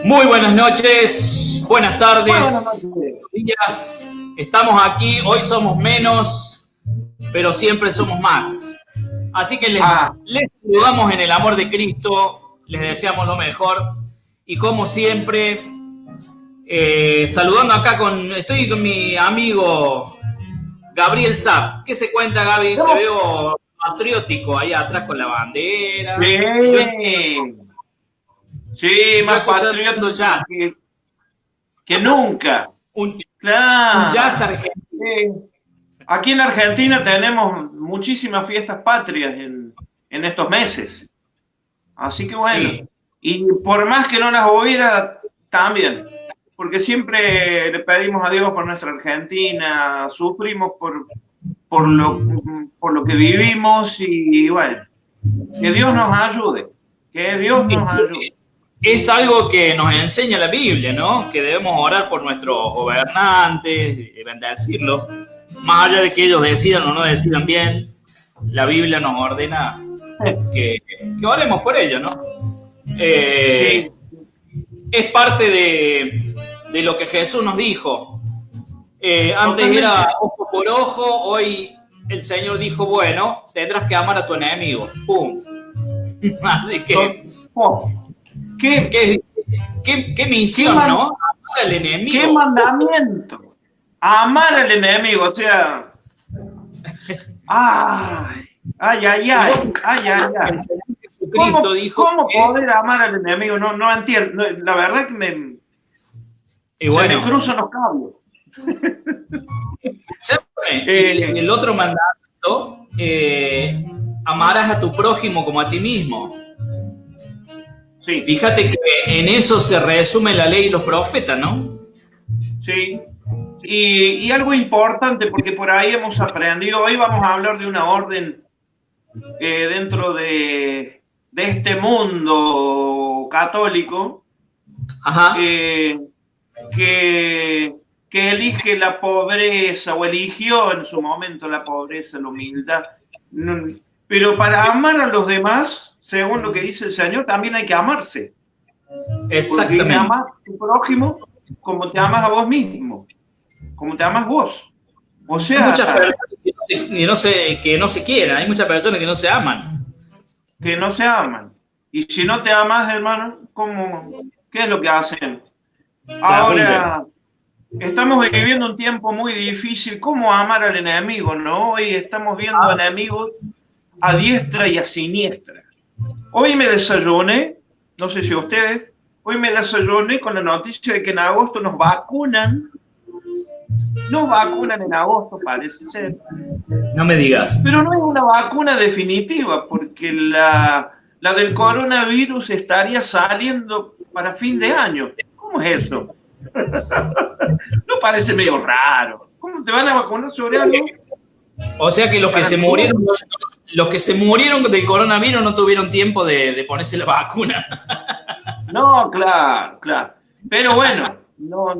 Muy buenas noches, buenas tardes, buenas noches. días. Estamos aquí, hoy somos menos, pero siempre somos más. Así que les saludamos en el amor de Cristo, les deseamos lo mejor. Y como siempre, saludando acá estoy con mi amigo Gabriel Zapp. ¿Qué se cuenta, Gaby? Te veo patriótico ahí atrás con la bandera. Sí, más patriótico que nunca. Claro. Un jazz argentino. Aquí en Argentina tenemos muchísimas fiestas patrias en estos meses. Así que bueno. Sí. Y por más que no las hubiera, también. Porque siempre le pedimos a Dios por nuestra Argentina, sufrimos por lo que vivimos y bueno, que Dios nos ayude. Que Dios nos ayude. Es algo que nos enseña la Biblia, ¿no? Que debemos orar por nuestros gobernantes y bendecirlos. Más allá de que ellos decidan o no decidan bien, la Biblia nos ordena que oremos por ellos, ¿no? Sí. Es parte de lo que Jesús nos dijo. Antes era ojo por ojo, hoy el Señor dijo, bueno, tendrás que amar a tu enemigo. ¡Pum! Así que... ¿Qué misión, ¿no? Amar al enemigo. ¿Qué mandamiento? Amar al enemigo, o sea... Ay. ¿Cómo poder amar al enemigo? No entiendo. La verdad que me cruzan los cables. El otro mandamiento, amarás a tu prójimo como a ti mismo. Sí. Fíjate que en eso se resume la ley y los profetas, ¿no? Sí. Y algo importante, porque por ahí hemos aprendido, hoy vamos a hablar de una orden dentro de este mundo católico. Ajá. Que elige la pobreza, o eligió en su momento la pobreza, la humildad. Pero para amar a los demás, según lo que dice el Señor, también hay que amarse. Exactamente. Porque amas a tu prójimo como te amas a vos mismo, como te amas vos. O sea, hay muchas personas que no se quieren, hay muchas personas que no se aman. Que no se aman. Y si no te amas, hermano, ¿qué es lo que hacen? Ahora, estamos viviendo un tiempo muy difícil. ¿Cómo amar al enemigo, no? Hoy estamos viendo enemigos a diestra y a siniestra. Hoy me desayuné, no sé si ustedes, hoy me desayuné con la noticia de que en agosto nos vacunan. Nos vacunan en agosto, parece ser. No me digas. Pero no es una vacuna definitiva, porque la del coronavirus estaría saliendo para fin de año. ¿Cómo es eso? ¿No parece medio raro? ¿Cómo te van a vacunar sobre algo? O sea que los que se murieron del coronavirus no tuvieron tiempo de ponerse la vacuna. No, claro. Pero bueno, no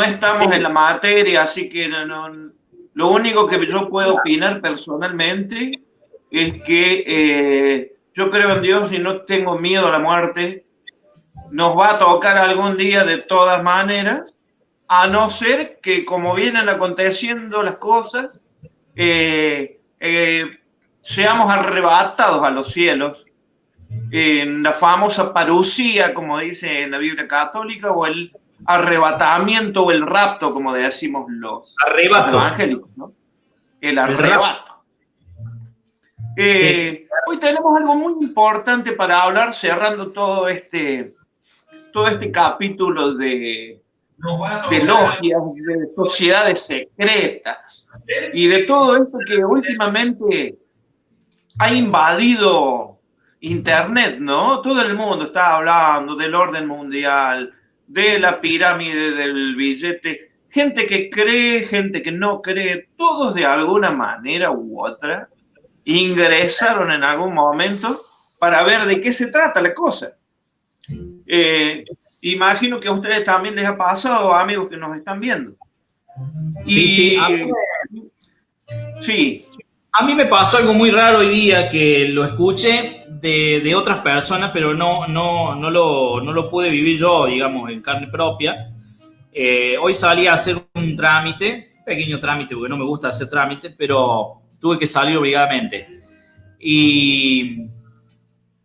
estamos en la materia, así que lo único que yo puedo opinar personalmente es que yo creo en Dios y no tengo miedo a la muerte. Nos va a tocar algún día de todas maneras, a no ser que como vienen aconteciendo las cosas, seamos arrebatados a los cielos en la famosa parucía, como dice en la Biblia católica, o el arrebatamiento o el rapto, como decimos los evangélicos, ¿no? El arrebato. Hoy tenemos algo muy importante para hablar, cerrando todo este capítulo de logias, de sociedades secretas y de todo esto que últimamente ha invadido Internet, ¿no? Todo el mundo está hablando del orden mundial, de la pirámide del billete, gente que cree, gente que no cree, todos de alguna manera u otra ingresaron en algún momento para ver de qué se trata la cosa. Imagino que a ustedes también les ha pasado, amigos que nos están viendo. Sí. A mí me pasó algo muy raro hoy día que lo escuché de otras personas, pero no lo pude vivir yo, digamos, en carne propia. Hoy salí a hacer un trámite, pequeño trámite, porque no me gusta hacer trámite, pero tuve que salir obligadamente. Y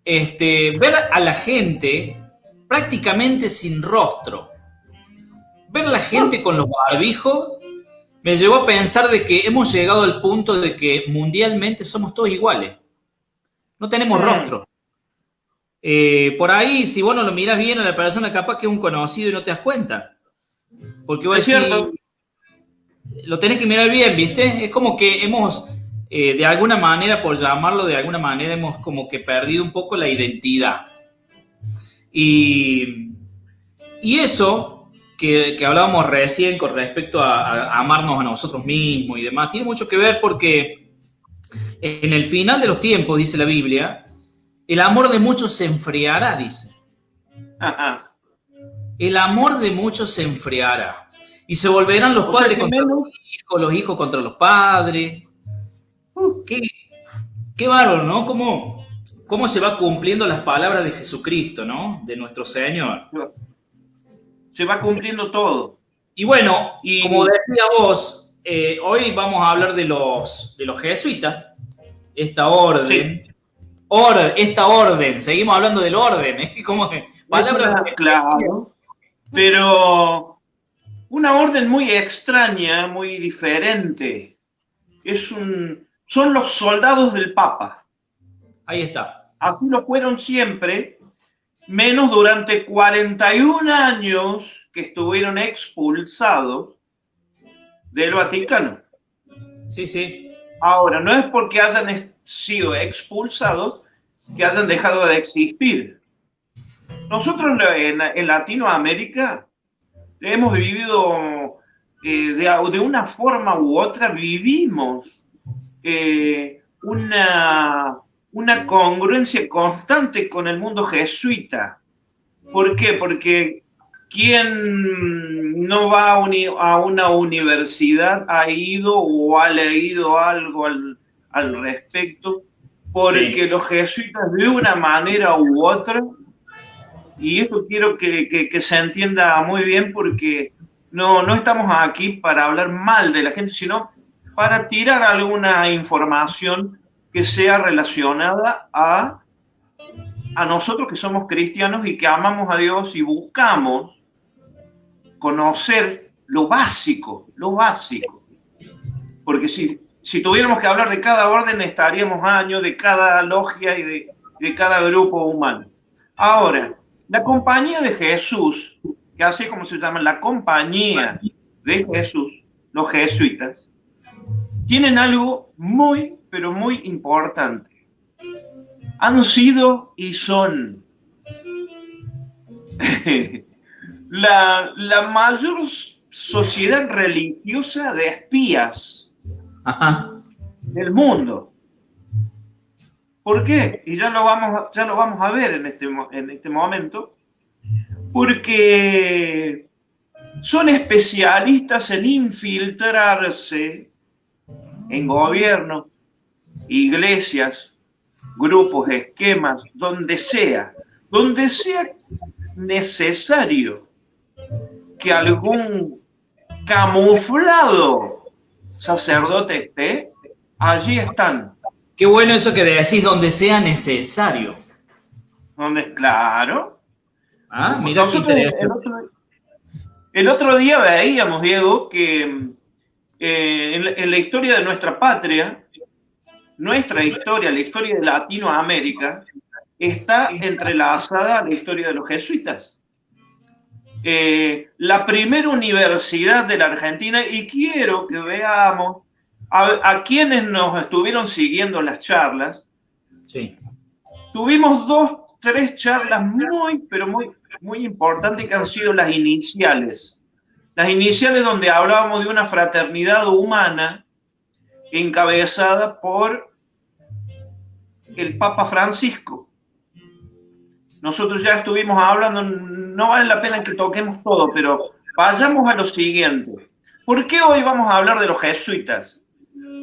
ver a la gente prácticamente sin rostro, ver a la gente con los barbijos, me llevó a pensar de que hemos llegado al punto de que mundialmente somos todos iguales. No tenemos rostro. Por ahí, si vos no lo mirás bien a la persona, capaz que es un conocido y no te das cuenta. Porque vos decís, lo tenés que mirar bien, ¿viste? Es como que hemos, de alguna manera, por llamarlo de alguna manera, hemos como que perdido un poco la identidad. Y eso que hablábamos recién con respecto a amarnos a nosotros mismos y demás, tiene mucho que ver porque en el final de los tiempos, dice la Biblia, el amor de muchos se enfriará, dice. Ajá. El amor de muchos se enfriará. Y se volverán los padres contra los hijos contra los padres. Qué bárbaro, ¿no? ¿Cómo se va cumpliendo las palabras de Jesucristo, ¿no? De nuestro Señor. Se va cumpliendo todo. Y bueno, como decía vos, hoy vamos a hablar de los jesuitas. Esta orden. Sí. Esta orden. Seguimos hablando del orden. Como que palabras. Claro. Pero una orden muy extraña, muy diferente. Son los soldados del Papa. Ahí está. Así lo fueron siempre, menos durante 41 años que estuvieron expulsados del Vaticano. Sí, sí. Ahora, no es porque hayan sido expulsados que hayan dejado de existir. Nosotros en Latinoamérica hemos vivido de una forma u otra, vivimos una congruencia constante con el mundo jesuita. ¿Por qué? Porque quien no va a una universidad ha ido o ha leído algo al respecto, porque sí, los jesuitas de una manera u otra, y esto quiero que se entienda muy bien, porque no estamos aquí para hablar mal de la gente, sino para tirar alguna información que sea relacionada a nosotros que somos cristianos y que amamos a Dios y buscamos conocer lo básico. Porque si tuviéramos que hablar de cada orden, estaríamos años, de cada logia y de cada grupo humano. Ahora, la compañía de Jesús, que así como se llama la compañía de Jesús, los jesuitas, tienen algo muy, pero muy importante. Han sido y son la mayor sociedad religiosa de espías del mundo. ¿Por qué? Y ya lo vamos a ver en este momento. Porque son especialistas en infiltrarse en gobiernos, iglesias, grupos, esquemas, donde sea necesario que algún camuflado sacerdote esté, allí están. Qué bueno eso que decís, donde sea necesario. Claro. Mira qué interesante. El otro día veíamos, Diego, que en la historia de nuestra patria, nuestra historia, la historia de Latinoamérica, está entrelazada a la historia de los jesuitas. La primera universidad de la Argentina, y quiero que veamos a quienes nos estuvieron siguiendo las charlas. Sí. Tuvimos 3 charlas muy, pero muy importantes que han sido las iniciales. Las iniciales donde hablábamos de una fraternidad humana encabezada por el Papa Francisco. Nosotros ya estuvimos hablando, no vale la pena que toquemos todo, pero vayamos a lo siguiente. ¿Por qué hoy vamos a hablar de los jesuitas?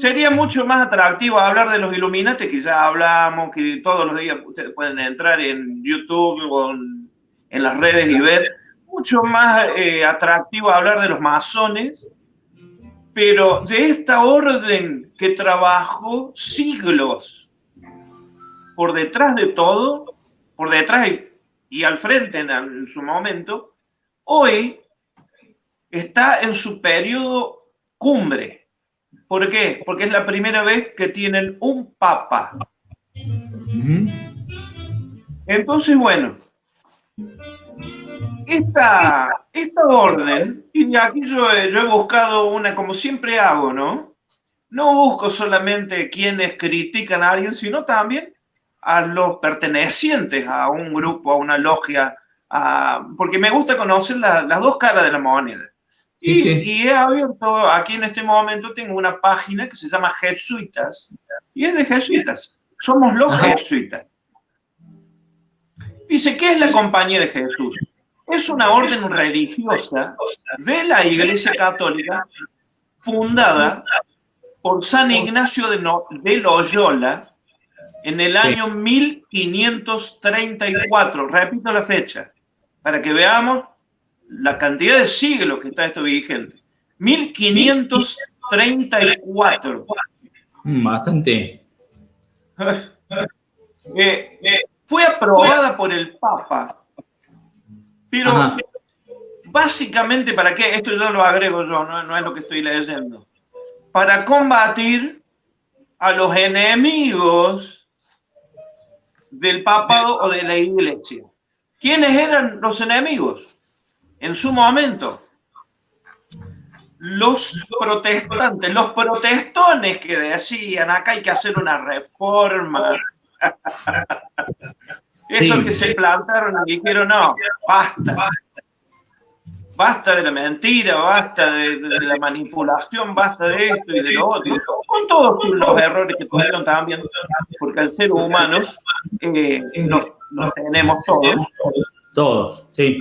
Sería mucho más atractivo hablar de los Illuminati, que ya hablamos, que todos los días ustedes pueden entrar en YouTube o en las redes y ver. Mucho más atractivo hablar de los masones, pero de esta orden que trabajó siglos por detrás de todo, por detrás y al frente en su momento, hoy está en su periodo cumbre. ¿Por qué? Porque es la primera vez que tienen un papa. Entonces, bueno, esta orden, y aquí yo he buscado una, como siempre hago, ¿no? No busco solamente quienes critican a alguien, sino también a los pertenecientes a un grupo, a una logia, porque me gusta conocer las dos caras de la moneda. Y he abierto, aquí en este momento tengo una página que se llama Jesuitas, y es de jesuitas. Somos los jesuitas. Dice, ¿qué es la Compañía de Jesús? Es una orden religiosa de la Iglesia Católica fundada por San Ignacio de Loyola en el año 1534. Repito la fecha, para que veamos la cantidad de siglos que está esto vigente. 1534. Bastante. Fue aprobada por el Papa, pero básicamente, ¿para qué? Esto yo lo agrego yo, no es lo que estoy leyendo. Para combatir a los enemigos del papado o de la iglesia. ¿Quiénes eran los enemigos? En su momento, los protestantes, los protestones que decían, acá hay que hacer una reforma. Esos que se plantaron y dijeron, no, basta. Basta de la mentira, basta de la manipulación, basta de esto y de lo otro. Con todos los errores que tuvieron también, porque al ser humanos los tenemos todos. Todos, sí.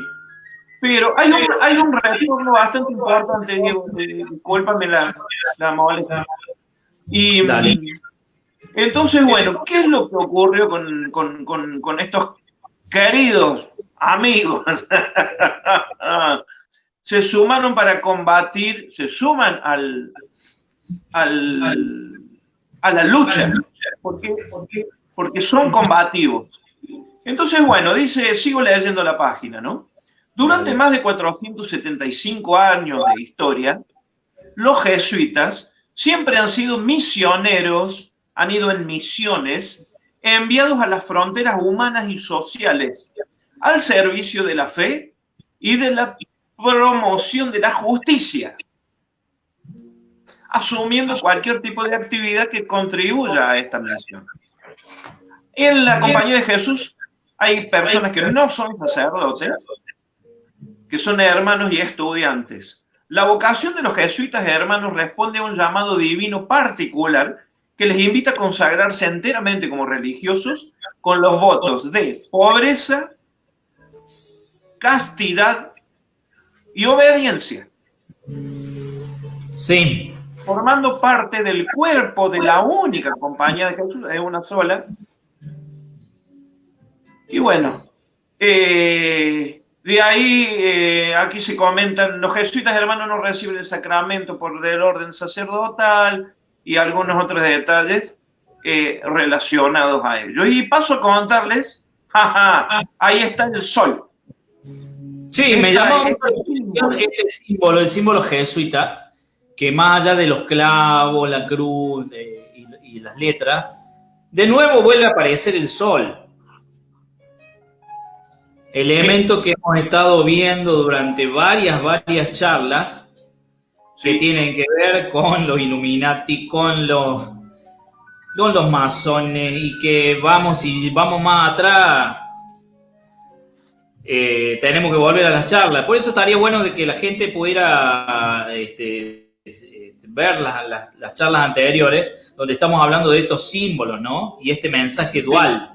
Pero hay un retorno bastante importante, Diego, discúlpame la molestia. Y entonces, bueno, ¿qué es lo que ocurrió con estos queridos amigos? Se sumaron para combatir, se suman a la lucha, porque son combativos. Entonces, bueno, dice, sigo leyendo la página, ¿no? Durante más de 475 años de historia, los jesuitas siempre han sido misioneros, han ido en misiones, enviados a las fronteras humanas y sociales, al servicio de la fe y de la promoción de la justicia, asumiendo cualquier tipo de actividad que contribuya a esta misión. En la Compañía de Jesús hay personas que no son sacerdotes, que son hermanos y estudiantes. La vocación de los jesuitas hermanos responde a un llamado divino particular que les invita a consagrarse enteramente como religiosos con los votos de pobreza, castidad y obediencia. Sí. Formando parte del cuerpo de la única Compañía de Jesús, es una sola. Y bueno, de ahí, aquí se comentan, los jesuitas hermanos no reciben el sacramento por del orden sacerdotal y algunos otros detalles relacionados a ello. Y paso a contarles, ahí está el sol. Sí, me llamó mucho la atención este símbolo, el símbolo jesuita, que más allá de los clavos, la cruz y las letras, de nuevo vuelve a aparecer el sol. Elemento que hemos estado viendo durante varias charlas que tienen que ver con los Illuminati, con los masones, y que vamos más atrás. Tenemos que volver a las charlas. Por eso estaría bueno de que la gente pudiera ver las charlas anteriores, donde estamos hablando de estos símbolos, ¿no? Y este mensaje dual.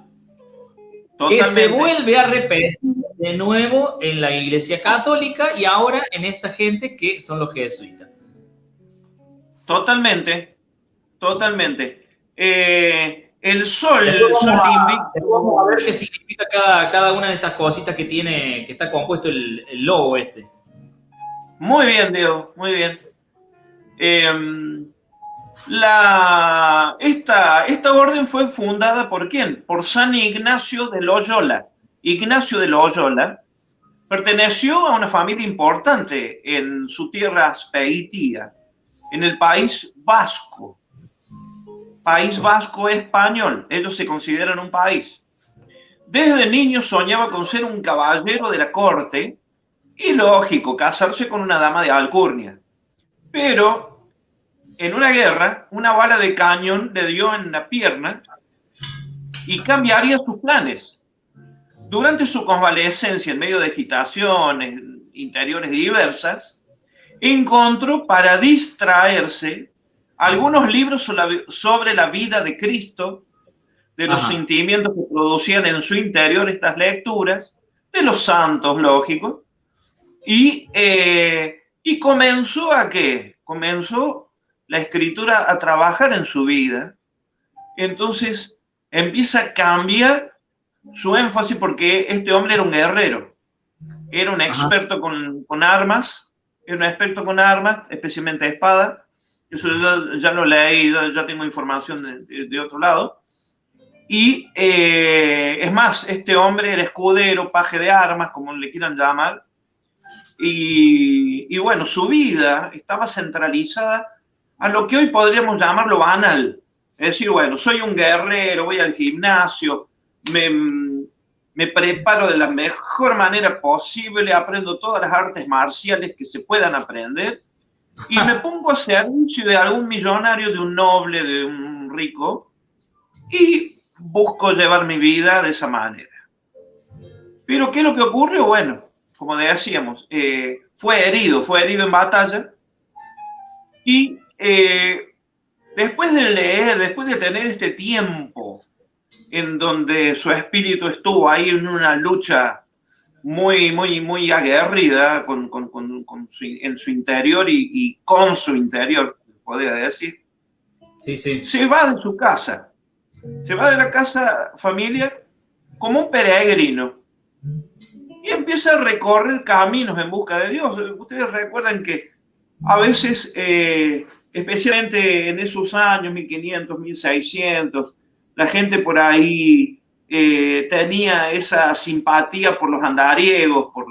Totalmente. Que se vuelve a repetir de nuevo en la Iglesia Católica y ahora en esta gente que son los jesuitas. Totalmente. totalmente. El sol, después vamos a ver qué significa cada una de estas cositas que tiene, que está compuesto el logo este. Muy bien, Diego, muy bien. Esta orden fue fundada ¿por quién? Por San Ignacio de Loyola. Ignacio de Loyola perteneció a una familia importante en su tierra Azpeitia, en el País Vasco. País Vasco español, ellos se consideran un país. Desde niño soñaba con ser un caballero de la corte y, lógico, casarse con una dama de alcurnia. Pero en una guerra, una bala de cañón le dio en la pierna y cambiaría sus planes. Durante su convalecencia, en medio de agitaciones interiores diversas, encontró para distraerse algunos libros sobre la vida de Cristo, de los sentimientos que producían en su interior estas lecturas, de los santos, lógico, y comenzó a ¿qué? Comenzó la escritura a trabajar en su vida. Entonces empieza a cambiar su énfasis porque este hombre era un guerrero, era un experto con armas, especialmente espada. Eso ya lo leí, ya tengo información de otro lado. Y es más, este hombre era escudero, paje de armas, como le quieran llamar. Y bueno, su vida estaba centralizada a lo que hoy podríamos llamarlo banal. Es decir, bueno, soy un guerrero, voy al gimnasio, me preparo de la mejor manera posible, aprendo todas las artes marciales que se puedan aprender y me pongo a servicio de algún millonario, de un noble, de un rico, y busco llevar mi vida de esa manera. Pero ¿qué es lo que ocurrió? Bueno, como decíamos, fue herido en batalla y después de leer, después de tener este tiempo en donde su espíritu estuvo ahí en una lucha muy aguerrida en su interior y con su interior, podría decir, se va de su casa, se va de la casa familiar como un peregrino y empieza a recorrer caminos en busca de Dios. Ustedes recuerdan que a veces, especialmente en esos años, 1500, 1600, la gente por ahí tenía esa simpatía por los andariegos, por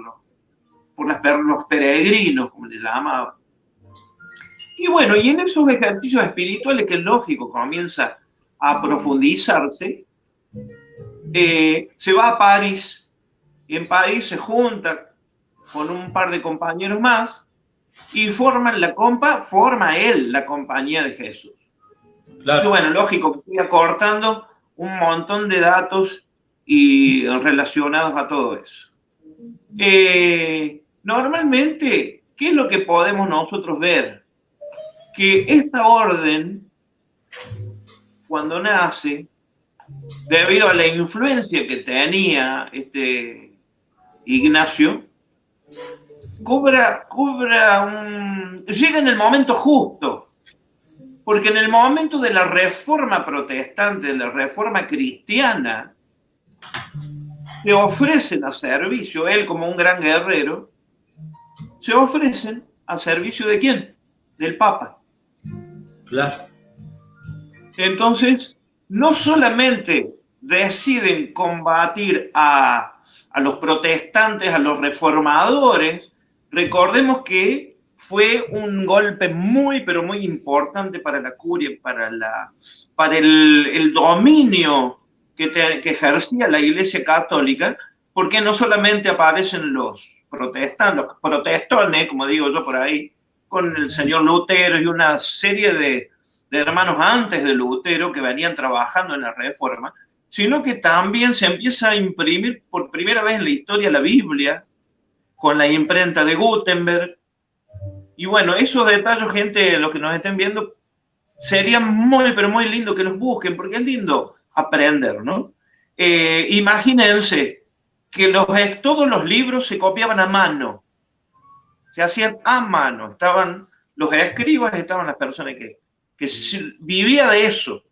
los peregrinos, como le llamaban. Y bueno, y en esos ejercicios espirituales que es lógico, comienza a profundizarse, se va a París, y en París se junta con un par de compañeros más, y forma él la compañía de Jesús. Claro. Y bueno, lógico, que estoy acortando un montón de datos y relacionados a todo eso. Normalmente, ¿qué es lo que podemos nosotros ver? Que esta orden, cuando nace, debido a la influencia que tenía este Ignacio, llega en el momento justo. Porque en el momento de la reforma protestante, de la reforma cristiana, se ofrecen a servicio, él como un gran guerrero, se ofrecen a servicio ¿de quién? Del Papa. Claro. Entonces, no solamente deciden combatir a los protestantes, a los reformadores, recordemos que fue un golpe muy, pero muy importante para la curia, para el dominio que ejercía la Iglesia Católica, porque no solamente aparecen los protestones, como digo yo por ahí, con el señor Lutero y una serie de hermanos antes de Lutero que venían trabajando en la Reforma, sino que también se empieza a imprimir por primera vez en la historia la Biblia, con la imprenta de Gutenberg. Y bueno, esos detalles, gente, los que nos estén viendo, sería muy, pero muy lindo que los busquen, porque es lindo aprender, ¿no? Imagínense que todos los libros se copiaban a mano, se hacían a mano, estaban los escribas, estaban las personas que que vivía de eso.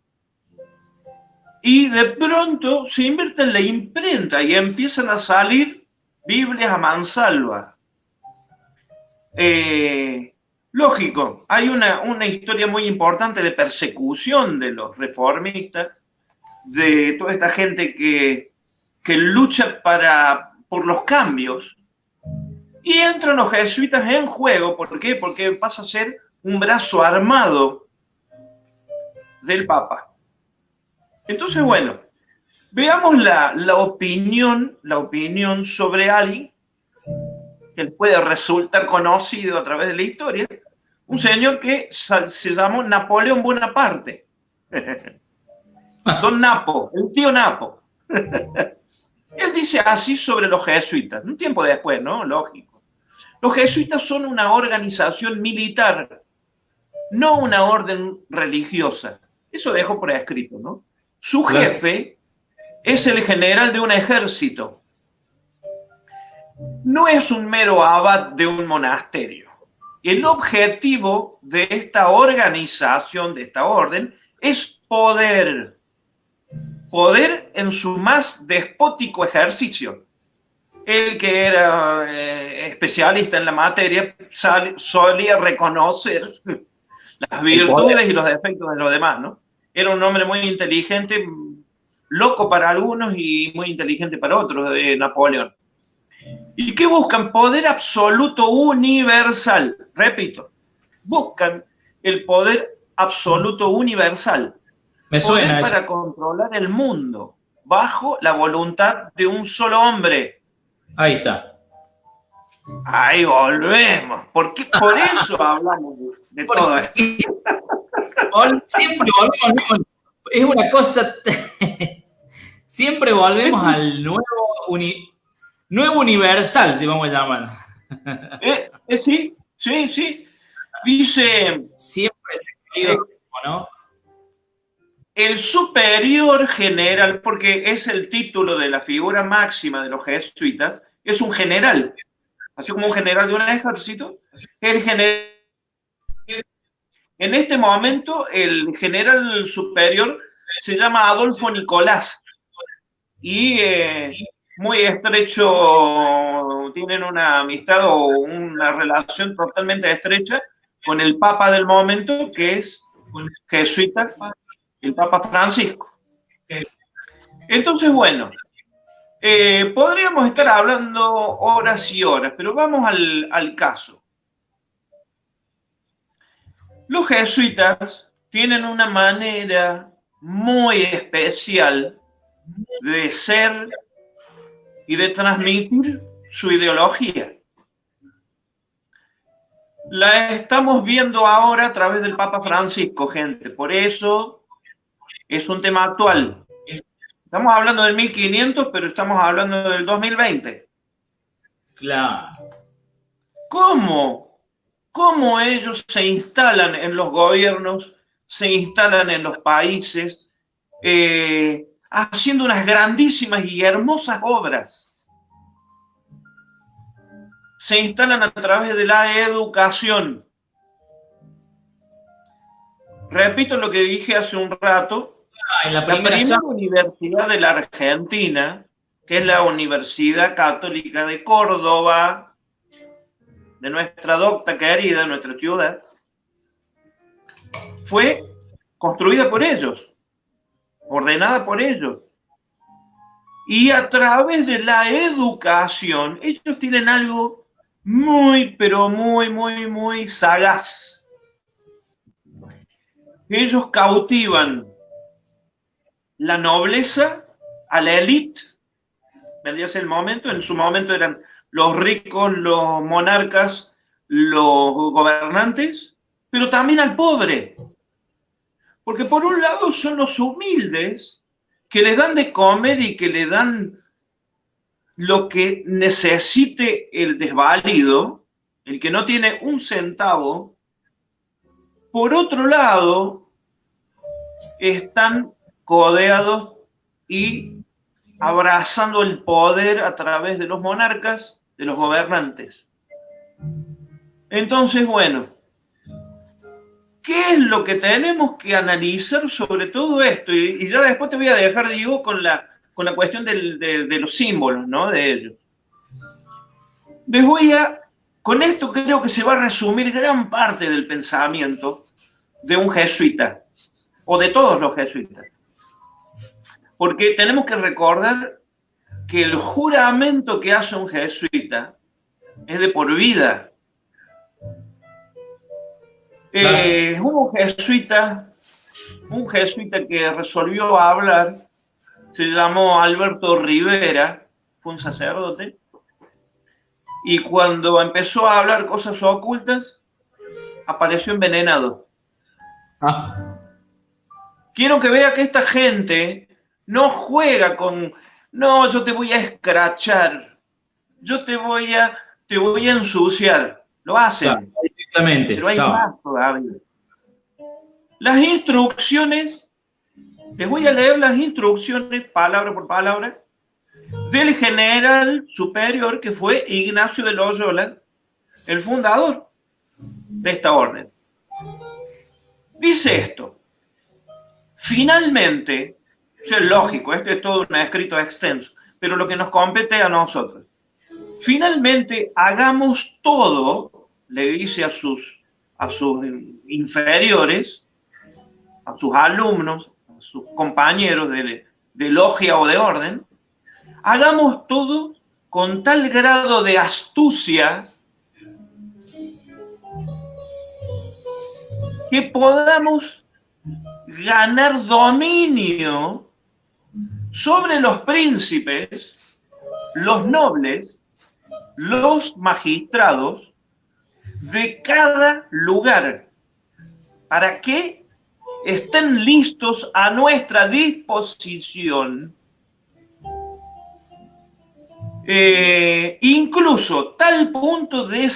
Y de pronto se invierte en la imprenta y empiezan a salir Biblias a mansalva. Lógico, hay una historia muy importante de persecución de los reformistas, de toda esta gente que lucha por los cambios. Y entran los jesuitas en juego. ¿Por qué? Porque pasa a ser un brazo armado del Papa. Entonces, bueno, veamos la opinión sobre alguien que puede resultar conocido a través de la historia, un señor que se llamó Napoleón Bonaparte. Don Napo, el tío Napo. Él dice así sobre los jesuitas, un tiempo después, ¿no? Lógico. Los jesuitas son una organización militar, no una orden religiosa. Eso dejo por escrito, ¿no? Su jefe es el general de un ejército. No es un mero abad de un monasterio. El objetivo de esta organización, de esta orden, es poder. Poder en su más despótico ejercicio. El que era especialista en la materia solía reconocer las virtudes y los defectos de los demás, ¿no? Era un hombre muy inteligente, loco para algunos y muy inteligente para otros, de Napoleón. ¿Y qué buscan? Poder absoluto universal. Repito, buscan el poder absoluto universal. Me suena poder para controlar el mundo bajo la voluntad de un solo hombre. Ahí está. Ahí volvemos. Por eso hablamos de todo esto. Siempre volvemos, es una cosa. Siempre volvemos al nuevo universal, si vamos a llamar. Sí. Dice. Siempre se ha querido, ¿no? El superior general, porque es el título de la figura máxima de los jesuitas, es un general, así como un general de un ejército. El general, en este momento, el general superior se llama Adolfo Nicolás y muy estrecho, tienen una amistad o una relación totalmente estrecha con el Papa del momento, que es jesuita, el Papa Francisco. Entonces, bueno, podríamos estar hablando horas y horas, pero vamos al caso. Los jesuitas tienen una manera muy especial de ser y de transmitir su ideología. La estamos viendo ahora a través del Papa Francisco, gente. Por eso es un tema actual. Estamos hablando del 1500, pero estamos hablando del 2020. Claro. ¿Cómo ellos se instalan en los gobiernos, se instalan en los países, haciendo unas grandísimas y hermosas obras? Se instalan a través de la educación. Repito lo que dije hace un rato. La primera universidad de la Argentina, que es la Universidad Católica de Córdoba, de nuestra docta querida, nuestra ciudad, fue construida por ellos, ordenada por ellos. Y a través de la educación, ellos tienen algo muy, pero muy sagaz. Ellos cautivan la nobleza a la élite, vendría a ser el momento, en su momento eran los ricos, los monarcas, los gobernantes, pero también al pobre. Porque por un lado son los humildes, que les dan de comer y que le dan lo que necesite el desvalido, el que no tiene un centavo. Por otro lado, están codeados y abrazando el poder a través de los monarcas, de los gobernantes. Entonces, bueno, ¿qué es lo que tenemos que analizar sobre todo esto? Y ya después te voy a dejar, Diego, con la cuestión de los símbolos, ¿no? De ellos. Con esto creo que se va a resumir gran parte del pensamiento de un jesuita, o de todos los jesuitas. Porque tenemos que recordar que el juramento que hace un jesuita es de por vida. Un jesuita que resolvió hablar, se llamó Alberto Rivera, fue un sacerdote, y cuando empezó a hablar cosas ocultas, apareció envenenado. Quiero que vea que esta gente no juega con, no, yo te voy a escrachar, yo te voy a ensuciar. Lo hacen. Claro, exactamente. Pero hay más todavía. Las instrucciones, les voy a leer las instrucciones, palabra por palabra, del general superior que fue Ignacio de Loyola, el fundador de esta orden. Dice esto: finalmente, eso es lógico, este es todo un escrito extenso, pero lo que nos compete a nosotros. Finalmente, hagamos todo, le dice a sus inferiores, a sus alumnos, a sus compañeros de logia o de orden, hagamos todo con tal grado de astucia que podamos ganar dominio sobre los príncipes, los nobles, los magistrados de cada lugar, para que estén listos a nuestra disposición, incluso a tal punto de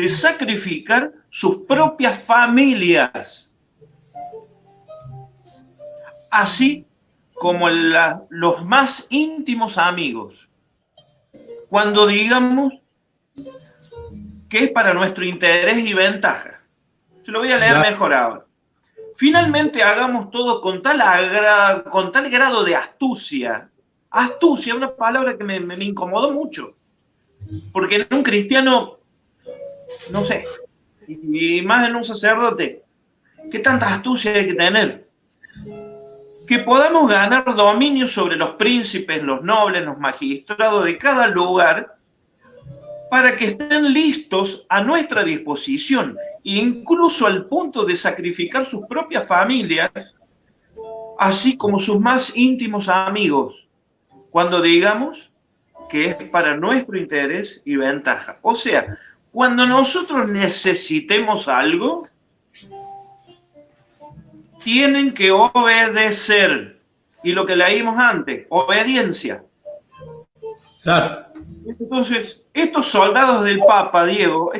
sacrificar sus propias familias, así como los más íntimos amigos, cuando digamos que es para nuestro interés y ventaja. Se lo voy a leer mejor ahora. Finalmente hagamos todo con tal grado de astucia. Astucia, una palabra que me incomodó mucho, porque en un cristiano, no sé, y más en un sacerdote, ¿qué tanta astucia hay que tener? Que podamos ganar dominio sobre los príncipes, los nobles, los magistrados de cada lugar, para que estén listos a nuestra disposición, incluso al punto de sacrificar sus propias familias, así como sus más íntimos amigos, cuando digamos que es para nuestro interés y ventaja. O sea, cuando nosotros necesitemos algo, tienen que obedecer. Y lo que leímos antes, obediencia. Claro. Entonces, estos soldados del Papa, Diego,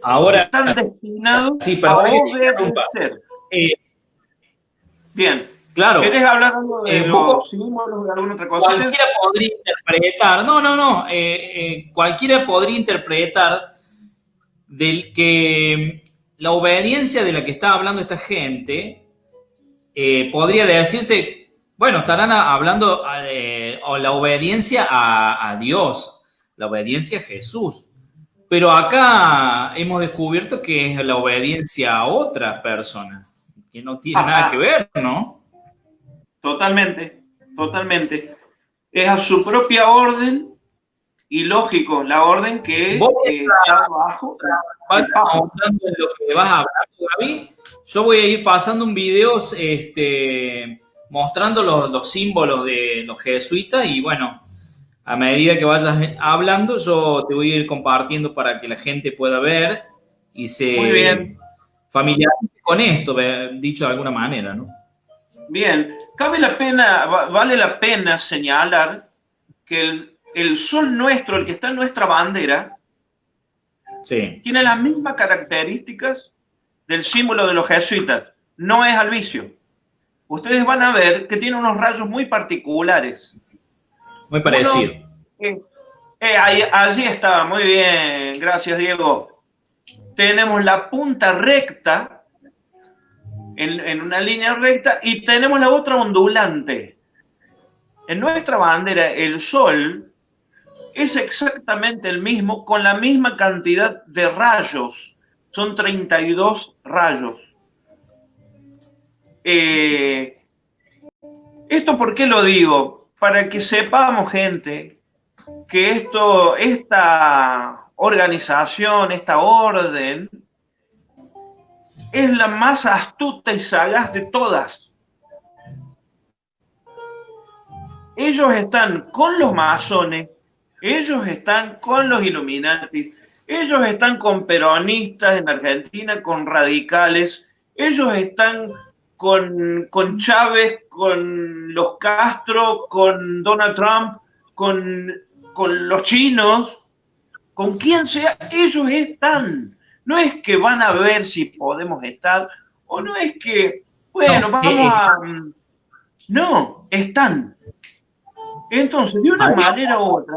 ahora están destinados a obedecer. Bien. Claro. ¿Querés hablar algo de los símbolos, de alguna otra cosa? Cualquiera podría interpretar, cualquiera podría interpretar del que la obediencia de la que está hablando esta gente, podría decirse, bueno, estarán hablando o la obediencia a Dios, la obediencia a Jesús. Pero acá hemos descubierto que es la obediencia a otras personas, que no tiene nada que ver, ¿no? Totalmente, totalmente. Es a su propia orden y lógico, la orden que está abajo. Hablando de lo que vas hablando, Gaby, yo voy a ir pasando un video mostrando los símbolos de los jesuitas y bueno, a medida que vayas hablando, yo te voy a ir compartiendo para que la gente pueda ver y se familiarice con esto, dicho de alguna manera, ¿no? Bien, vale la pena señalar que el sol nuestro, el que está en nuestra bandera, tiene las mismas características del símbolo de los jesuitas. No es albicio. Ustedes van a ver que tiene unos rayos muy particulares. Muy parecido. Allí está, muy bien, gracias Diego. tenemos la punta recta, en una línea recta, y tenemos la otra ondulante. En nuestra bandera, el sol es exactamente el mismo, con la misma cantidad de rayos. Son 32 rayos. ¿Esto por qué lo digo? Para que sepamos, gente, que esta organización, esta orden, es la más astuta y sagaz de todas. Ellos están con los masones, ellos están con los Illuminati, ellos están con peronistas en Argentina, con radicales, ellos están con Chávez, con los Castro, con Donald Trump, con los chinos, con quien sea, ellos están. No es que van a ver si podemos estar, o no es que, bueno, vamos a... No, están. Entonces, de una manera u otra...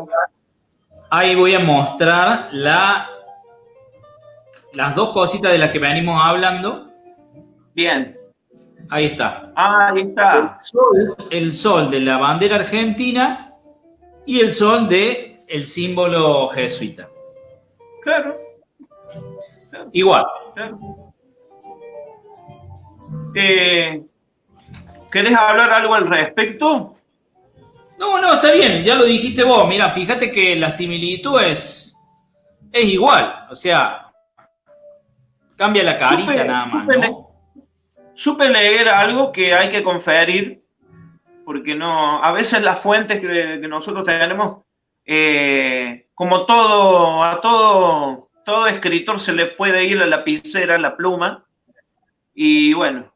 Ahí voy a mostrar las dos cositas de las que venimos hablando. Bien. Ahí está. Ahí está. El sol de la bandera argentina y el sol del símbolo jesuita. Claro. Igual. Claro. ¿Querés hablar algo al respecto? No, está bien, ya lo dijiste vos. Mira, fíjate que la similitud es igual. O sea, cambia la carita nada más, ¿no? Supe leer algo que hay que conferir, porque no, a veces las fuentes que nosotros tenemos, como a todo escritor se le puede ir la lapicera, la pluma, y bueno,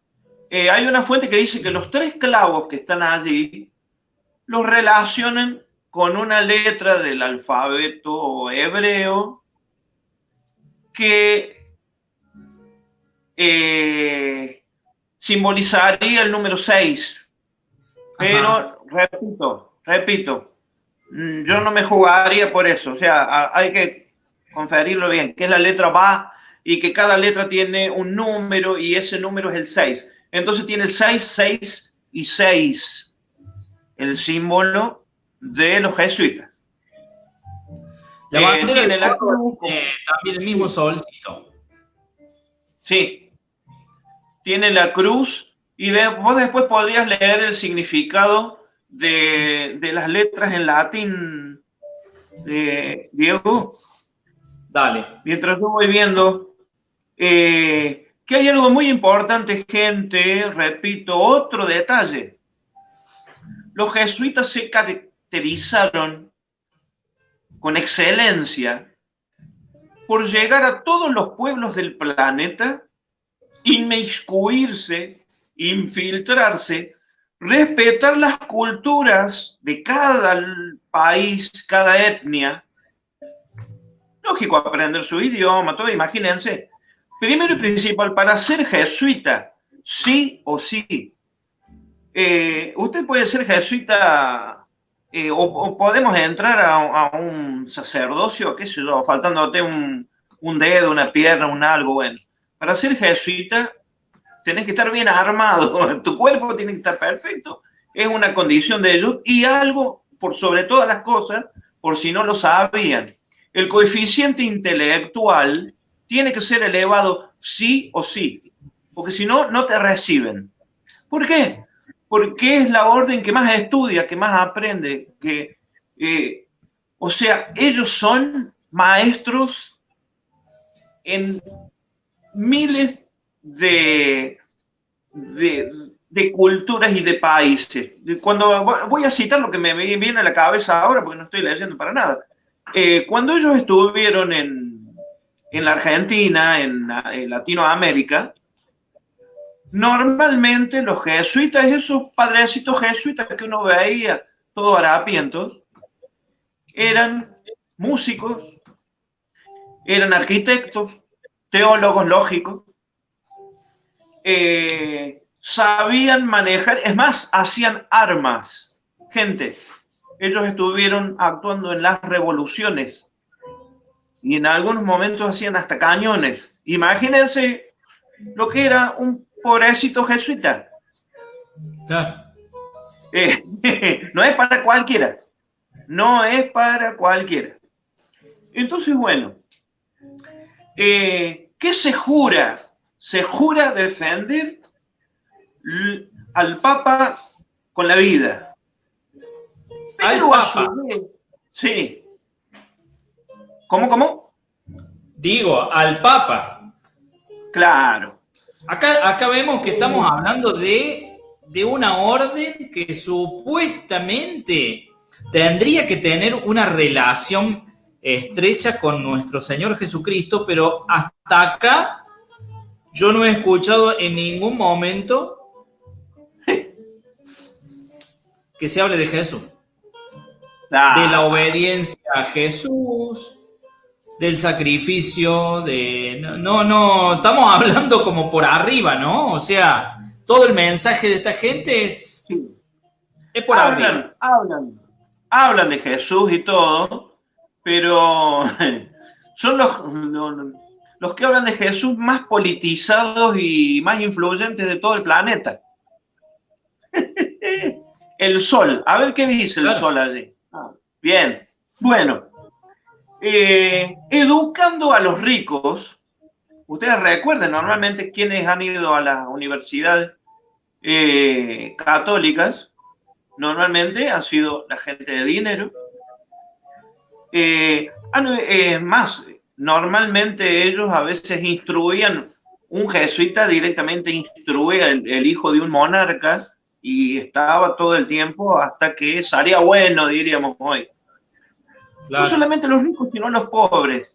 hay una fuente que dice que los 3 clavos que están allí los relacionan con una letra del alfabeto hebreo que simbolizaría el número 6. Pero, repito, yo no me jugaría por eso. O sea, hay que conferirlo bien, que es la letra Ba y que cada letra tiene un número y ese número es el 6. Entonces tiene el 6, 6 y 6, el símbolo de los jesuitas. La bandera tiene la cruz, también el mismo solcito. Sí, tiene la cruz y vos después podrías leer el significado de las letras en latín, Diego. Dale. Mientras yo voy viendo que hay algo muy importante, gente, repito, otro detalle. Los jesuitas se caracterizaron con excelencia por llegar a todos los pueblos del planeta, inmiscuirse, infiltrarse, respetar las culturas de cada país, cada etnia. Lógico, aprender su idioma, todo, imagínense. Primero y principal, para ser jesuita, sí o sí. Usted puede ser jesuita o podemos entrar a un sacerdocio, qué sé yo, faltándote un dedo, una pierna, un algo, bueno. Para ser jesuita tenés que estar bien armado, tu cuerpo tiene que estar perfecto, es una condición de ellos, y algo, por sobre todas las cosas, por si no lo sabían, el coeficiente intelectual tiene que ser elevado sí o sí, porque si no, no te reciben. ¿Por qué? Porque es la orden que más estudia, que más aprende, o sea, ellos son maestros en miles de culturas y de países. Cuando voy a citar lo que me viene a la cabeza ahora, porque no estoy leyendo para nada. Cuando ellos estuvieron en la Argentina, en Latinoamérica, normalmente los jesuitas, esos padrecitos jesuitas que uno veía, todos harapientos, eran músicos, eran arquitectos, teólogos lógicos, sabían manejar, es más, hacían armas. Gente, ellos estuvieron actuando en las revoluciones. y en algunos momentos hacían hasta cañones. Imagínense lo que era un pobrecito jesuita. Claro. No es para cualquiera. No es para cualquiera. Entonces, bueno, ¿qué se jura? Se jura defender al Papa con la vida. Pero al Papa. Sí. ¿Cómo? Digo, al Papa. Claro. Acá vemos que estamos hablando de una orden que supuestamente tendría que tener una relación estrecha con nuestro Señor Jesucristo, pero hasta acá yo no he escuchado en ningún momento que se hable de Jesús, de la obediencia a Jesús, del sacrificio, no, estamos hablando como por arriba, ¿no? O sea, todo el mensaje de esta gente es por arriba. Hablan de Jesús y todo, pero son los que hablan de Jesús más politizados y más influyentes de todo el planeta. El Sol, a ver qué dice el Sol allí. Bien, bueno. Educando a los ricos, ustedes recuerden, normalmente quienes han ido a las universidades católicas, normalmente ha sido la gente de dinero. Más, normalmente ellos a veces instruían, un jesuita directamente instruía el hijo de un monarca y estaba todo el tiempo hasta que salía bueno, diríamos hoy. Claro. No solamente los ricos, sino los pobres.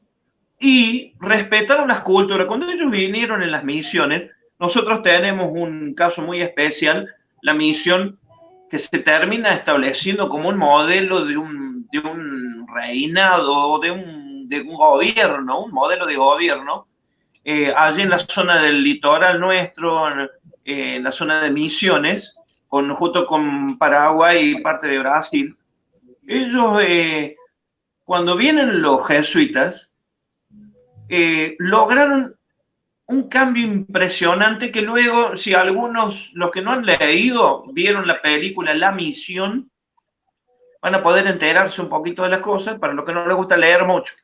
Y respetaron las culturas. Cuando ellos vinieron en las misiones, nosotros tenemos un caso muy especial, la misión que se termina estableciendo como un modelo de un reinado, de un gobierno, un modelo de gobierno, allí en la zona del litoral nuestro, en la zona de Misiones, junto con Paraguay y parte de Brasil. Ellos... cuando vienen los jesuitas, lograron un cambio impresionante que luego, si algunos, los que no han leído, vieron la película La Misión, van a poder enterarse un poquito de las cosas, para los que no les gusta leer mucho.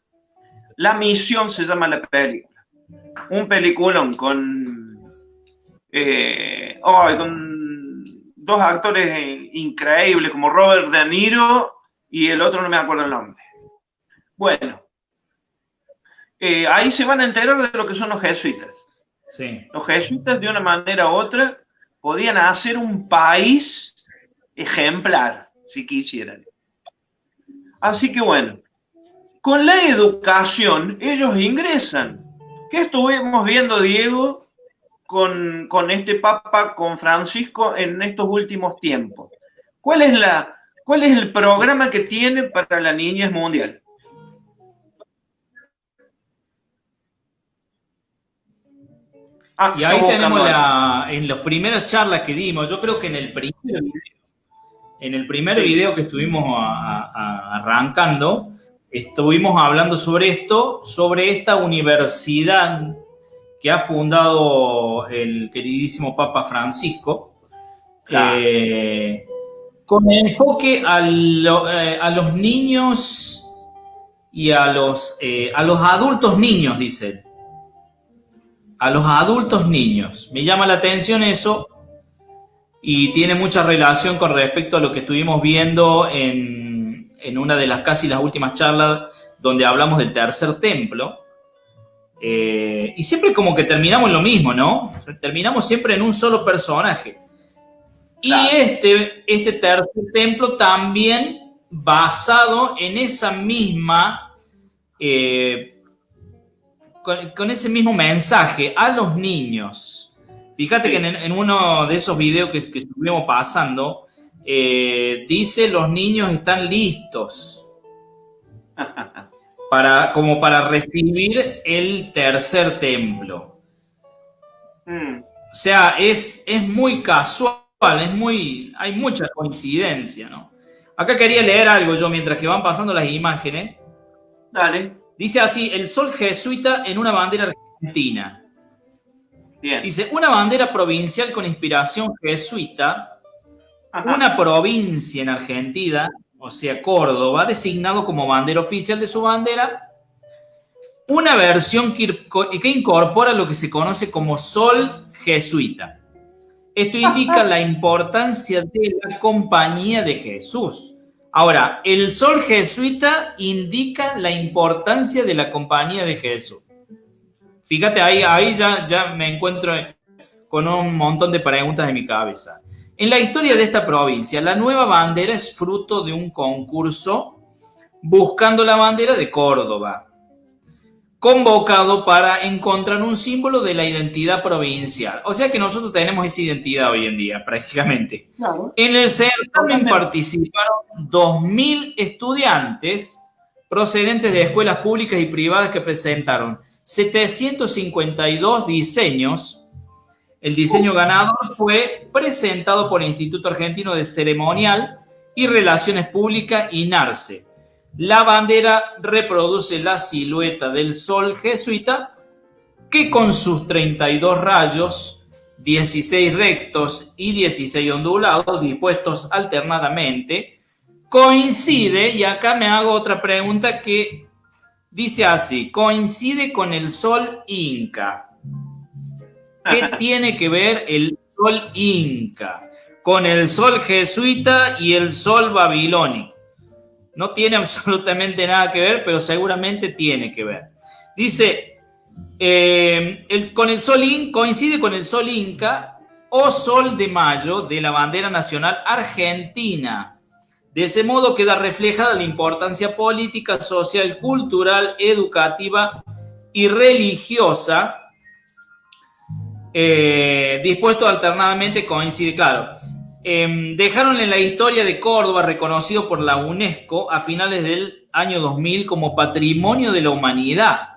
La Misión se llama la película. Un peliculón con dos actores increíbles como Robert De Niro y el otro no me acuerdo el nombre. Bueno, ahí se van a enterar de lo que son los jesuitas. Sí. Los jesuitas, de una manera u otra, podían hacer un país ejemplar, si quisieran. Así que bueno, con la educación ellos ingresan. ¿Qué estuvimos viendo, Diego, con este Papa, con Francisco, en estos últimos tiempos? ¿Cuál es el programa que tiene para la niñez mundial? Y ahí tenemos en las primeras charlas que dimos, yo creo que en el primer video que estuvimos arrancando, estuvimos hablando sobre esto, sobre esta universidad que ha fundado el queridísimo Papa Francisco, claro. Con enfoque a los niños y a los adultos niños, dice. A los adultos niños. Me llama la atención eso y tiene mucha relación con respecto a lo que estuvimos viendo en una de las últimas charlas donde hablamos del tercer templo. Y siempre como que terminamos en lo mismo, ¿no? O sea, terminamos siempre en un solo personaje. Y claro. Este tercer templo también basado en esa misma... con ese mismo mensaje a los niños. Fíjate que en uno de esos videos que estuvimos pasando, dice: los niños están listos como para recibir el tercer templo. O sea, es muy casual, hay mucha coincidencia, ¿no? Acá quería leer algo yo mientras que van pasando las imágenes. Dale. Dice así, el sol jesuita en una bandera argentina. Bien. Dice, una bandera provincial con inspiración jesuita, Ajá. una provincia en Argentina, o sea, Córdoba, designado como bandera oficial de su bandera, una versión que incorpora lo que se conoce como sol jesuita. Esto indica la importancia de la compañía de Jesús. Ahora, el sol jesuita indica la importancia de la compañía de Jesús. Fíjate, ahí ya me encuentro con un montón de preguntas en mi cabeza. En la historia de esta provincia, la nueva bandera es fruto de un concurso buscando la bandera de Córdoba, convocado para encontrar un símbolo de la identidad provincial. O sea que nosotros tenemos esa identidad hoy en día, prácticamente. Claro. En el certamen participaron 2.000 estudiantes procedentes de escuelas públicas y privadas que presentaron 752 diseños. El diseño ganador fue presentado por el Instituto Argentino de Ceremonial y Relaciones Públicas, INARCE. La bandera reproduce la silueta del sol jesuita que con sus 32 rayos, 16 rectos y 16 ondulados dispuestos alternadamente, coincide, y acá me hago otra pregunta que dice así, coincide con el sol inca. ¿Qué tiene que ver el sol inca con el sol jesuita y el sol babilónico? No tiene absolutamente nada que ver, pero seguramente tiene que ver. Dice, con el sol coincide con el sol inca o sol de mayo de la bandera nacional argentina. De ese modo queda reflejada la importancia política, social, cultural, educativa y religiosa. Dispuesto alternadamente coincide, claro. Dejaron en la historia de Córdoba, reconocido por la UNESCO a finales del año 2000 como Patrimonio de la Humanidad.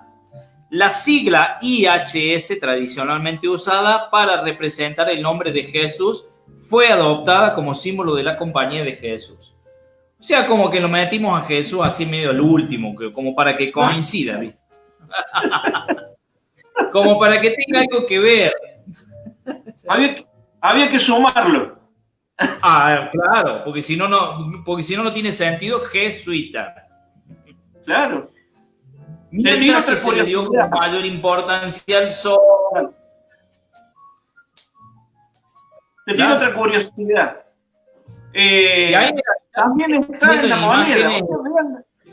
La sigla IHS, tradicionalmente usada para representar el nombre de Jesús, fue adoptada como símbolo de la Compañía de Jesús. O sea, como que lo metimos a Jesús así medio al último, como para que coincida, ¿viste? Como para que tenga algo que ver. Había que sumarlo. Ah, claro, porque si no, no tiene sentido jesuita. Claro. Mientras que se le dio con mayor importancia al sol. Te tiene otra curiosidad. También está en la moneda.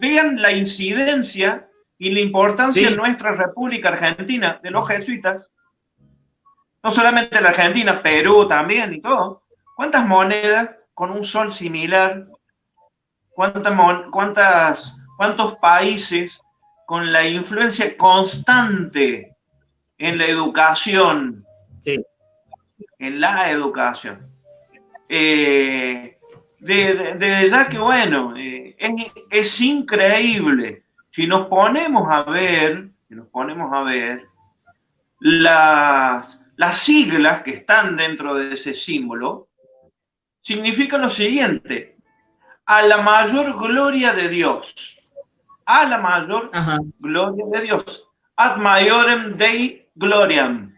Vean la incidencia y la importancia en nuestra República Argentina de los jesuitas. No solamente en la Argentina, Perú también y todo. ¿Cuántas monedas con un sol similar? ¿Cuántos países con la influencia constante en la educación? Sí. En la educación. De ya que bueno, es increíble. Si nos ponemos a ver las siglas que están dentro de ese símbolo, significa lo siguiente: a la mayor gloria de Dios, a la mayor gloria de Dios, ad maiorem Dei gloriam.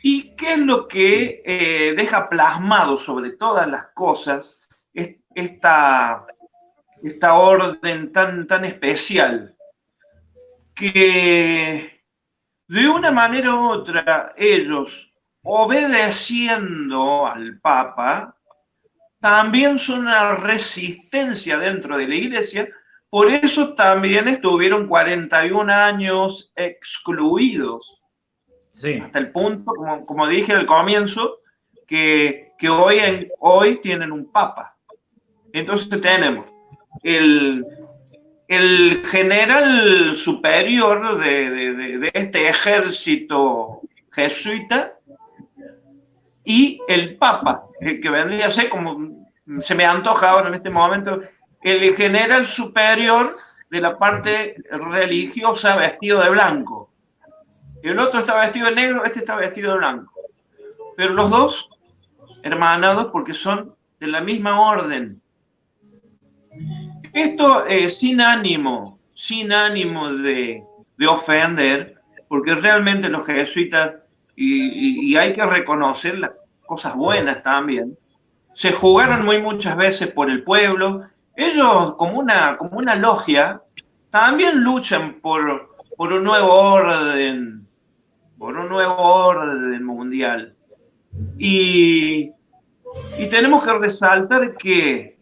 ¿Y qué es lo que deja plasmado sobre todas las cosas esta orden tan especial? Que de una manera u otra ellos, obedeciendo al Papa, también son una resistencia dentro de la Iglesia. Por eso también estuvieron 41 años excluidos. Sí. Hasta el punto, como dije al comienzo, que hoy tienen un Papa. Entonces tenemos el general superior de este ejército jesuita y el Papa, que vendría a ser, como se me antoja ahora en este momento, el general superior de la parte religiosa vestido de blanco. El otro está vestido de negro, este está vestido de blanco. Pero los dos hermanados porque son de la misma orden. Esto sin ánimo sin ánimo de ofender, porque realmente los jesuitas, y hay que reconocer las cosas buenas también, se jugaron muchas veces por el pueblo. Ellos, como una logia, también luchan por un nuevo orden, mundial. Y tenemos que resaltar que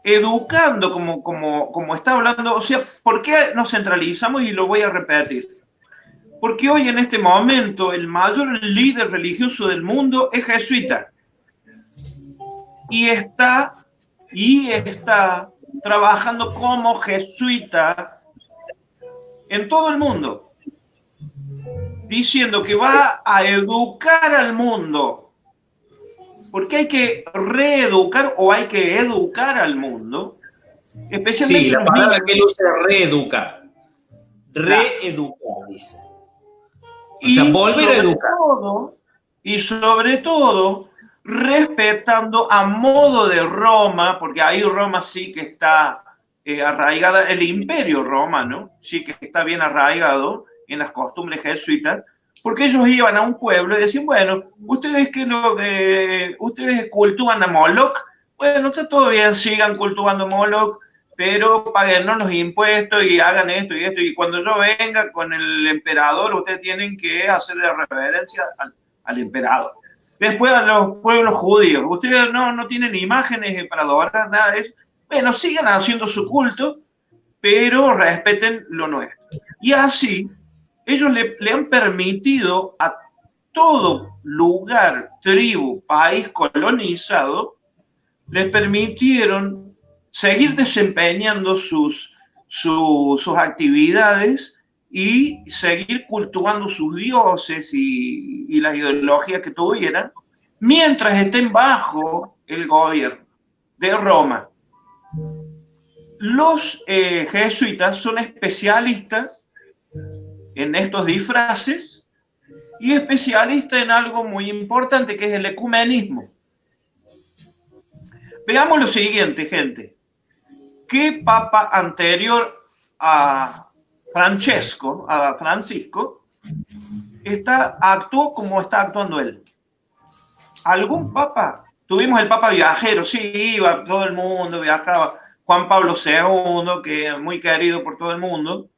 educando, como está hablando, o sea, ¿por qué nos centralizamos? Y lo voy a repetir. Porque hoy en este momento el mayor líder religioso del mundo es jesuita. Y está trabajando como jesuita en todo el mundo, diciendo que va a educar al mundo, porque hay que reeducar o hay que educar al mundo, especialmente sí, la los palabra niños. que él usa es reeducar. Reeducar, dice. O sea, volver a educar. Y sobre todo, respetando a modo de Roma, porque ahí Roma sí que está arraigada, el imperio romano sí que está bien arraigado en las costumbres jesuitas, porque ellos iban a un pueblo y decían, bueno, ustedes ustedes cultúan a Moloch, bueno, está todo bien, sigan cultuando a Moloch, pero páguennos los impuestos y hagan esto y esto, y cuando yo venga con el emperador, ustedes tienen que hacerle reverencia al emperador. Después a los pueblos judíos, ustedes no tienen imágenes para adorar, nada de eso. Bueno, sigan haciendo su culto, pero respeten lo nuestro. Y así, ellos le han permitido a todo lugar, tribu, país colonizado, les permitieron seguir desempeñando sus actividades y seguir cultuando sus dioses y las ideologías que tuvieran, mientras estén bajo el gobierno de Roma. Los jesuitas son especialistas en estos disfraces y especialistas en algo muy importante, que es el ecumenismo. Veamos lo siguiente, gente. ¿Qué papa anterior a Francisco, actuó como está actuando él? ¿Algún papa? Tuvimos el papa viajero, sí, iba, todo el mundo viajaba. Juan Pablo II, que es muy querido por todo el mundo.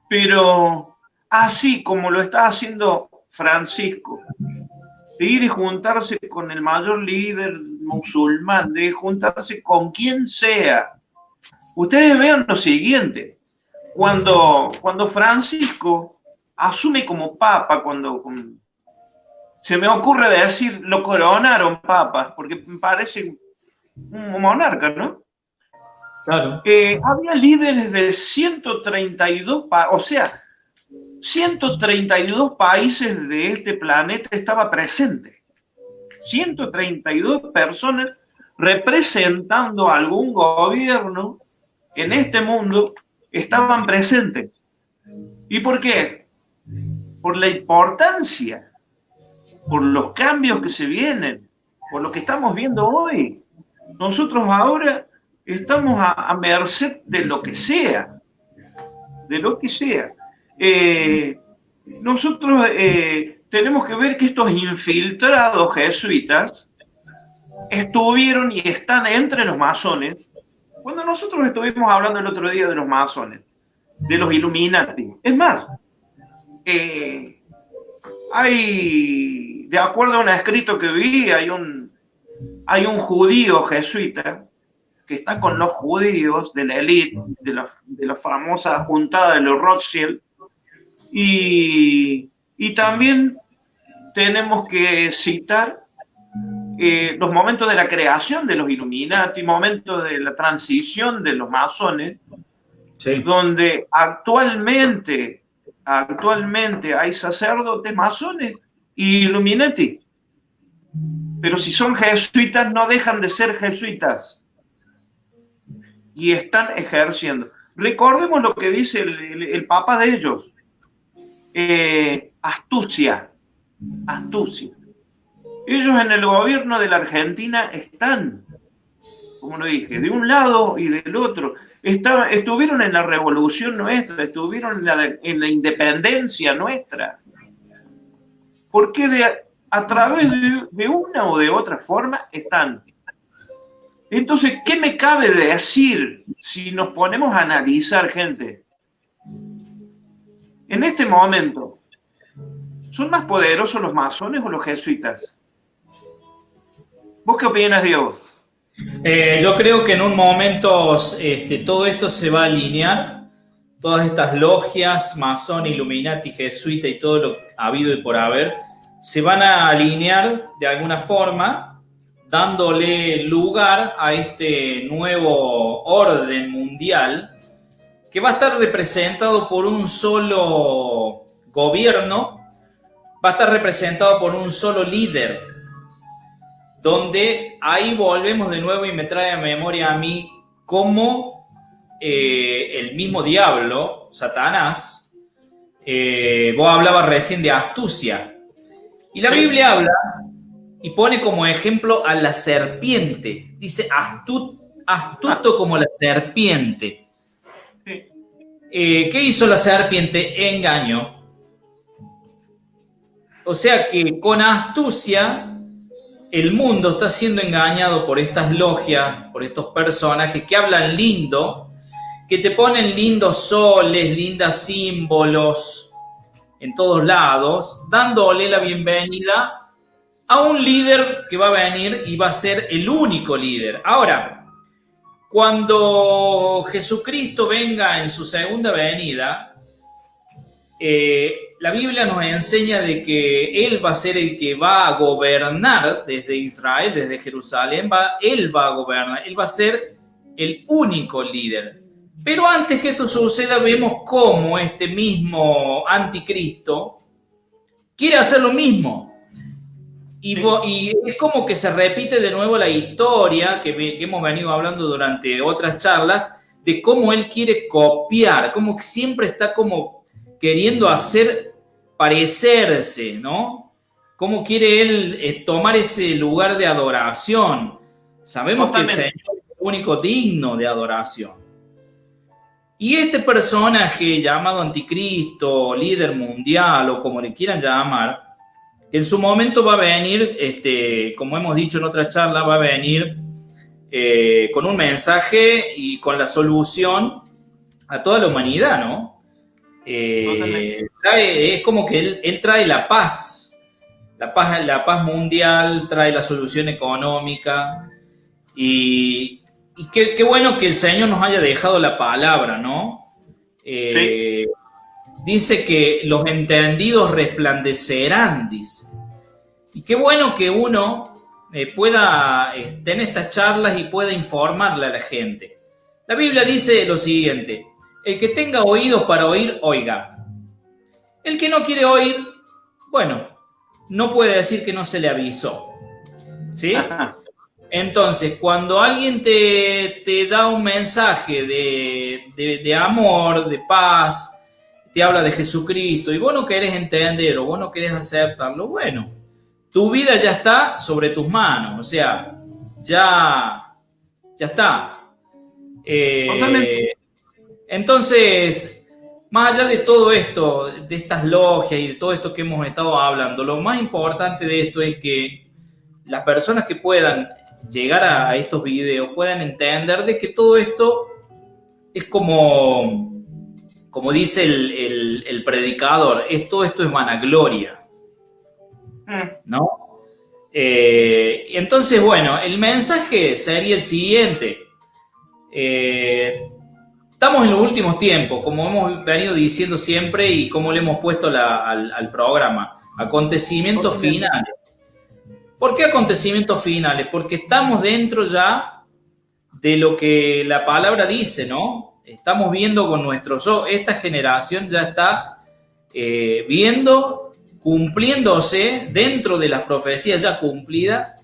Pero así como lo está haciendo Francisco, de ir y juntarse con el mayor líder musulmán, de juntarse con quien sea. Ustedes vean lo siguiente, cuando Francisco asume como papa, se me ocurre decir, lo coronaron papas, porque me parece un monarca, ¿no? Claro. Había líderes de 132, o sea, 132 países de este planeta estaba presente. 132 personas representando a algún gobierno en este mundo estaban presentes. ¿Y por qué? Por la importancia, por los cambios que se vienen, por lo que estamos viendo hoy. Nosotros ahora estamos a merced de lo que sea, nosotros tenemos que ver que estos infiltrados jesuitas estuvieron y están entre los masones. Cuando nosotros estuvimos hablando el otro día de los masones, de los Illuminati, es más, de acuerdo a un escrito que vi, hay un judío jesuita que está con los judíos de la élite, de la famosa juntada de los Rothschild, y también tenemos que citar los momentos de la creación de los Illuminati, momentos de la transición de los masones, sí, donde actualmente hay sacerdotes masones y Illuminati. Pero si son jesuitas, no dejan de ser jesuitas. Y están ejerciendo. Recordemos lo que dice el papa de ellos. Astucia. Ellos en el gobierno de la Argentina están. como lo dije, de un lado y del otro. Estuvieron en la revolución nuestra, estuvieron en la independencia nuestra. Porque a través de una o de otra forma están. Entonces, ¿qué me cabe decir si nos ponemos a analizar, gente? En este momento, ¿son más poderosos los masones o los jesuitas? ¿Vos qué opinas, Diego? Yo creo que en un momento todo esto se va a alinear, todas estas logias, masón, Illuminati, jesuita y todo lo habido y por haber, se van a alinear de alguna forma, dándole lugar a este nuevo orden mundial que va a estar representado por un solo gobierno, va a estar representado por un solo líder, donde ahí volvemos de nuevo y me trae a memoria a mí cómo el mismo diablo, Satanás, vos hablabas recién de astucia, y la Biblia habla y pone como ejemplo a la serpiente, dice astuto como la serpiente. ¿Qué hizo la serpiente? Engañó. O sea que con astucia el mundo está siendo engañado por estas logias, por estos personajes que hablan lindo, que te ponen lindos soles, lindas símbolos en todos lados, dándole la bienvenida a un líder que va a venir y va a ser el único líder. Ahora, cuando Jesucristo venga en su segunda venida, la Biblia nos enseña de que Él va a ser el que va a gobernar desde Israel, desde Jerusalén, Él va a gobernar, Él va a ser el único líder. Pero antes que esto suceda, vemos cómo este mismo anticristo quiere hacer lo mismo. Y es como que se repite de nuevo la historia que hemos venido hablando durante otras charlas, de cómo él quiere copiar, como que siempre está como queriendo hacer parecerse, ¿no? Cómo quiere él tomar ese lugar de adoración. Sabemos Totalmente. Que el Señor es el único digno de adoración. Y este personaje llamado anticristo, líder mundial o como le quieran llamar, en su momento va a venir, como hemos dicho en otra charla, va a venir con un mensaje y con la solución a toda la humanidad, ¿no? Es como que él trae la paz mundial, trae la solución económica y qué bueno que el Señor nos haya dejado la palabra, ¿no? Sí. Dice que los entendidos resplandecerán, dice. Y qué bueno que uno pueda tener estas charlas y pueda informarle a la gente. La Biblia dice lo siguiente: el que tenga oídos para oír, oiga. El que no quiere oír, bueno, no puede decir que no se le avisó. ¿Sí? Entonces, cuando alguien te da un mensaje de amor, de paz, te habla de Jesucristo y vos no querés entender o vos no querés aceptarlo, bueno, tu vida ya está sobre tus manos, o sea, ya está. Entonces, más allá de todo esto, de estas logias y de todo esto que hemos estado hablando, lo más importante de esto es que las personas que puedan llegar a estos videos puedan entender de que todo esto es como dice el predicador, todo esto es vanagloria, ¿no? Entonces, bueno, el mensaje sería el siguiente. Estamos en los últimos tiempos, como hemos venido diciendo siempre y como le hemos puesto al programa, acontecimientos finales. ¿Por qué acontecimientos finales? Porque estamos dentro ya de lo que la palabra dice, ¿no? Estamos viendo con nuestros ojos, esta generación ya está viendo, cumpliéndose dentro de las profecías ya cumplidas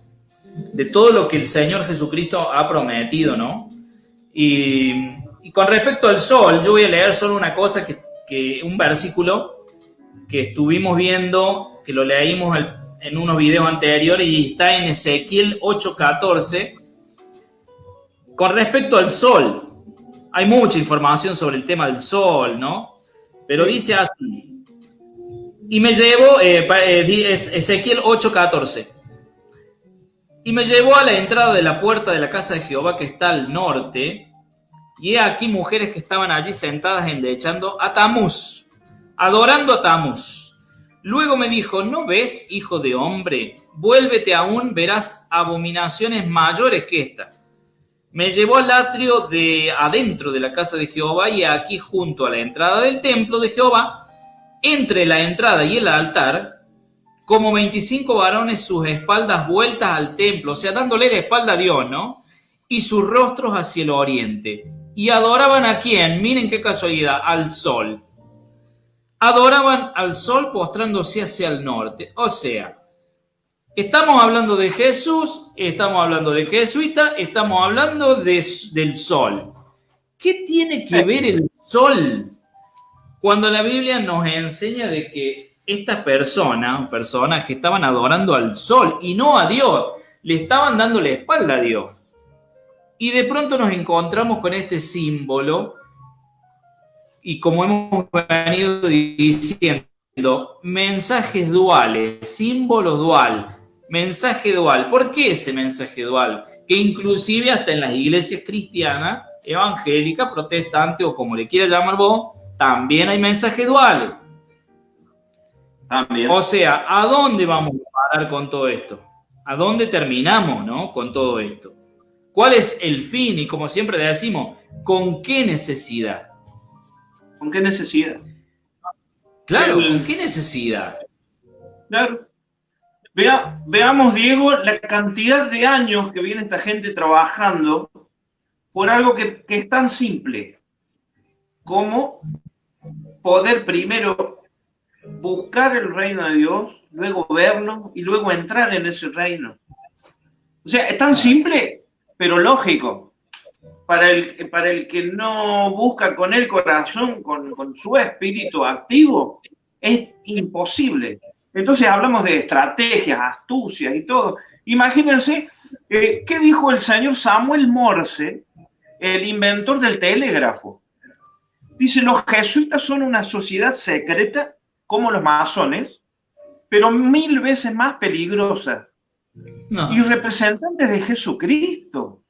de todo lo que el Señor Jesucristo ha prometido, ¿no? Y con respecto al sol, yo voy a leer solo una cosa, un versículo que estuvimos viendo, que lo leímos en unos videos anteriores y está en Ezequiel 8:14, Con respecto al sol, hay mucha información sobre el tema del sol, ¿no? Pero dice así, y me llevó, es Ezequiel 8:14, y me llevó a la entrada de la puerta de la casa de Jehová que está al norte, y he aquí mujeres que estaban allí sentadas endechando a Tamuz, adorando a Tamuz. Luego me dijo, ¿no ves, hijo de hombre? Vuélvete aún, verás abominaciones mayores que esta. Me llevó al atrio de adentro de la casa de Jehová, y aquí junto a la entrada del templo de Jehová, entre la entrada y el altar, como 25 varones, sus espaldas vueltas al templo, o sea, dándole la espalda a Dios, ¿no? Y sus rostros hacia el oriente. Y adoraban ¿a quién? Miren qué casualidad, al sol. Adoraban al sol postrándose hacia el norte. O sea, estamos hablando de Jesús, estamos hablando de jesuita, estamos hablando del sol. ¿Qué tiene que ver el sol cuando la Biblia nos enseña de que estas personas que estaban adorando al sol y no a Dios, le estaban dando la espalda a Dios? Y de pronto nos encontramos con este símbolo, y como hemos venido diciendo, mensajes duales, símbolo dual, mensaje dual. ¿Por qué ese mensaje dual? Que inclusive hasta en las iglesias cristianas, evangélicas, protestantes o como le quieras llamar vos, también hay mensajes duales. También. O sea, ¿a dónde vamos a parar con todo esto? ¿A dónde terminamos, no, con todo esto? ¿Cuál es el fin? Y como siempre decimos, ¿con qué necesidad? ¿Con qué necesidad? Claro, ¿con qué necesidad? Claro. Veamos, Diego, la cantidad de años que viene esta gente trabajando por algo que es tan simple como poder primero buscar el reino de Dios, luego verlo y luego entrar en ese reino. O sea, es tan simple, pero lógico. Para el que no busca con el corazón, con su espíritu activo, es imposible. Entonces hablamos de estrategias, astucias y todo. Imagínense, ¿qué dijo el señor Samuel Morse, el inventor del telégrafo? Dice, los jesuitas son una sociedad secreta, como los masones, pero 1000 veces más peligrosa. No. Y representantes de Jesucristo,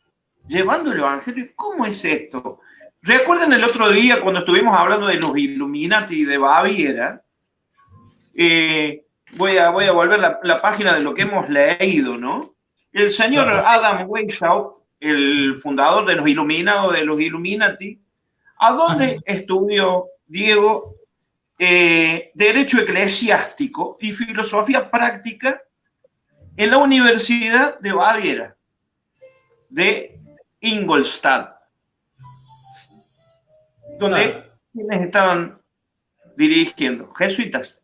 llevando el evangelio. ¿Cómo es esto? ¿Recuerdan el otro día cuando estuvimos hablando de los Illuminati de Baviera? Voy a volver la página de lo que hemos leído, ¿no? El señor Adam Weishaupt, el fundador de los Iluminados, de los Illuminati, ¿a dónde estudió, Diego? Derecho eclesiástico y filosofía práctica en la Universidad de Baviera, de Ingolstadt, donde quienes estaban dirigiendo, jesuitas.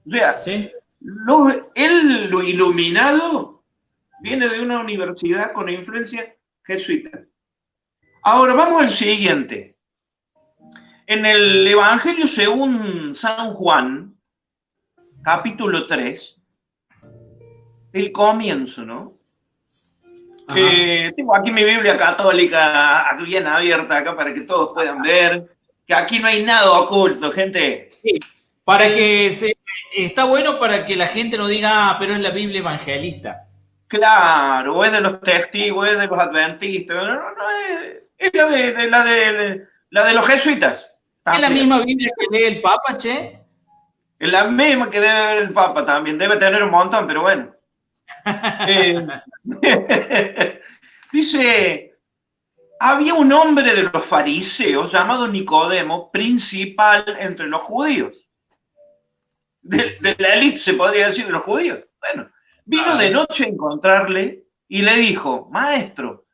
O sea, ¿sí? Lo iluminado viene de una universidad con influencia jesuita. Ahora vamos al siguiente. En el Evangelio según San Juan, capítulo 3, el comienzo, ¿no? Tengo aquí mi Biblia católica bien abierta acá para que todos puedan ver que aquí no hay nada oculto, gente. Sí, está bueno para que la gente no diga, pero es la Biblia evangelista. Claro, o es de los testigos, es de los adventistas, no, es la de los jesuitas. ¿Es la misma Biblia que lee el Papa, che? Es la misma que debe ver el Papa también, debe tener un montón, pero bueno. Dice, había un hombre de los fariseos llamado Nicodemo, principal entre los judíos. De la élite, se podría decir, de los judíos. Bueno, vino de noche a encontrarle y le dijo, maestro,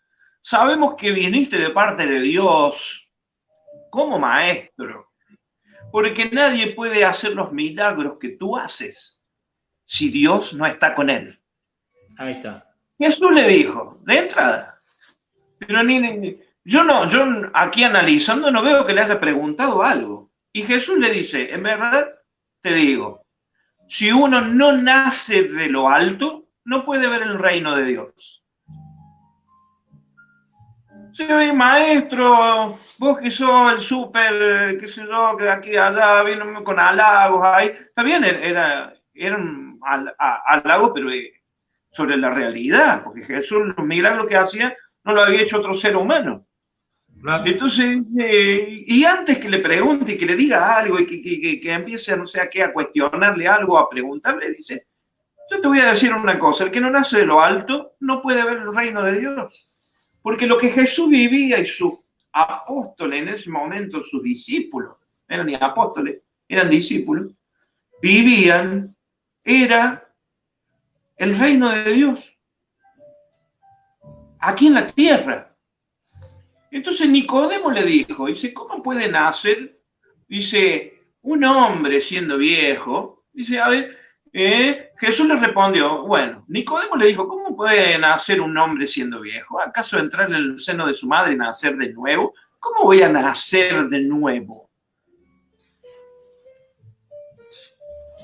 sabemos que viniste de parte de Dios como maestro, porque nadie puede hacer los milagros que tú haces si Dios no está con él. Ahí está. Jesús le dijo, de entrada, pero yo aquí analizando no veo que le haya preguntado algo. Y Jesús le dice, en verdad te digo, si uno no nace de lo alto, no puede ver el reino de Dios. Sí, maestro, vos que sos el súper, qué sé yo, que de aquí a allá, vino con halagos ahí. Está bien, era un halago, pero sobre la realidad, porque Jesús, los milagros que hacía, no lo había hecho otro ser humano. Claro. Entonces, y antes que le pregunte y que le diga algo y que empiece, no sé a qué, a cuestionarle algo, a preguntarle, dice, yo te voy a decir una cosa, el que no nace de lo alto no puede ver el reino de Dios. Porque lo que Jesús vivía y sus apóstoles en ese momento, sus discípulos, no eran ni apóstoles, eran discípulos, vivían, era el reino de Dios, aquí en la tierra. Entonces Nicodemo le dijo, dice, ¿cómo puede nacer? Dice, un hombre siendo viejo, dice, a ver, Jesús le respondió, bueno, Nicodemo le dijo, ¿cómo puede nacer un hombre siendo viejo? ¿Acaso entrar en el seno de su madre y nacer de nuevo? ¿Cómo voy a nacer de nuevo?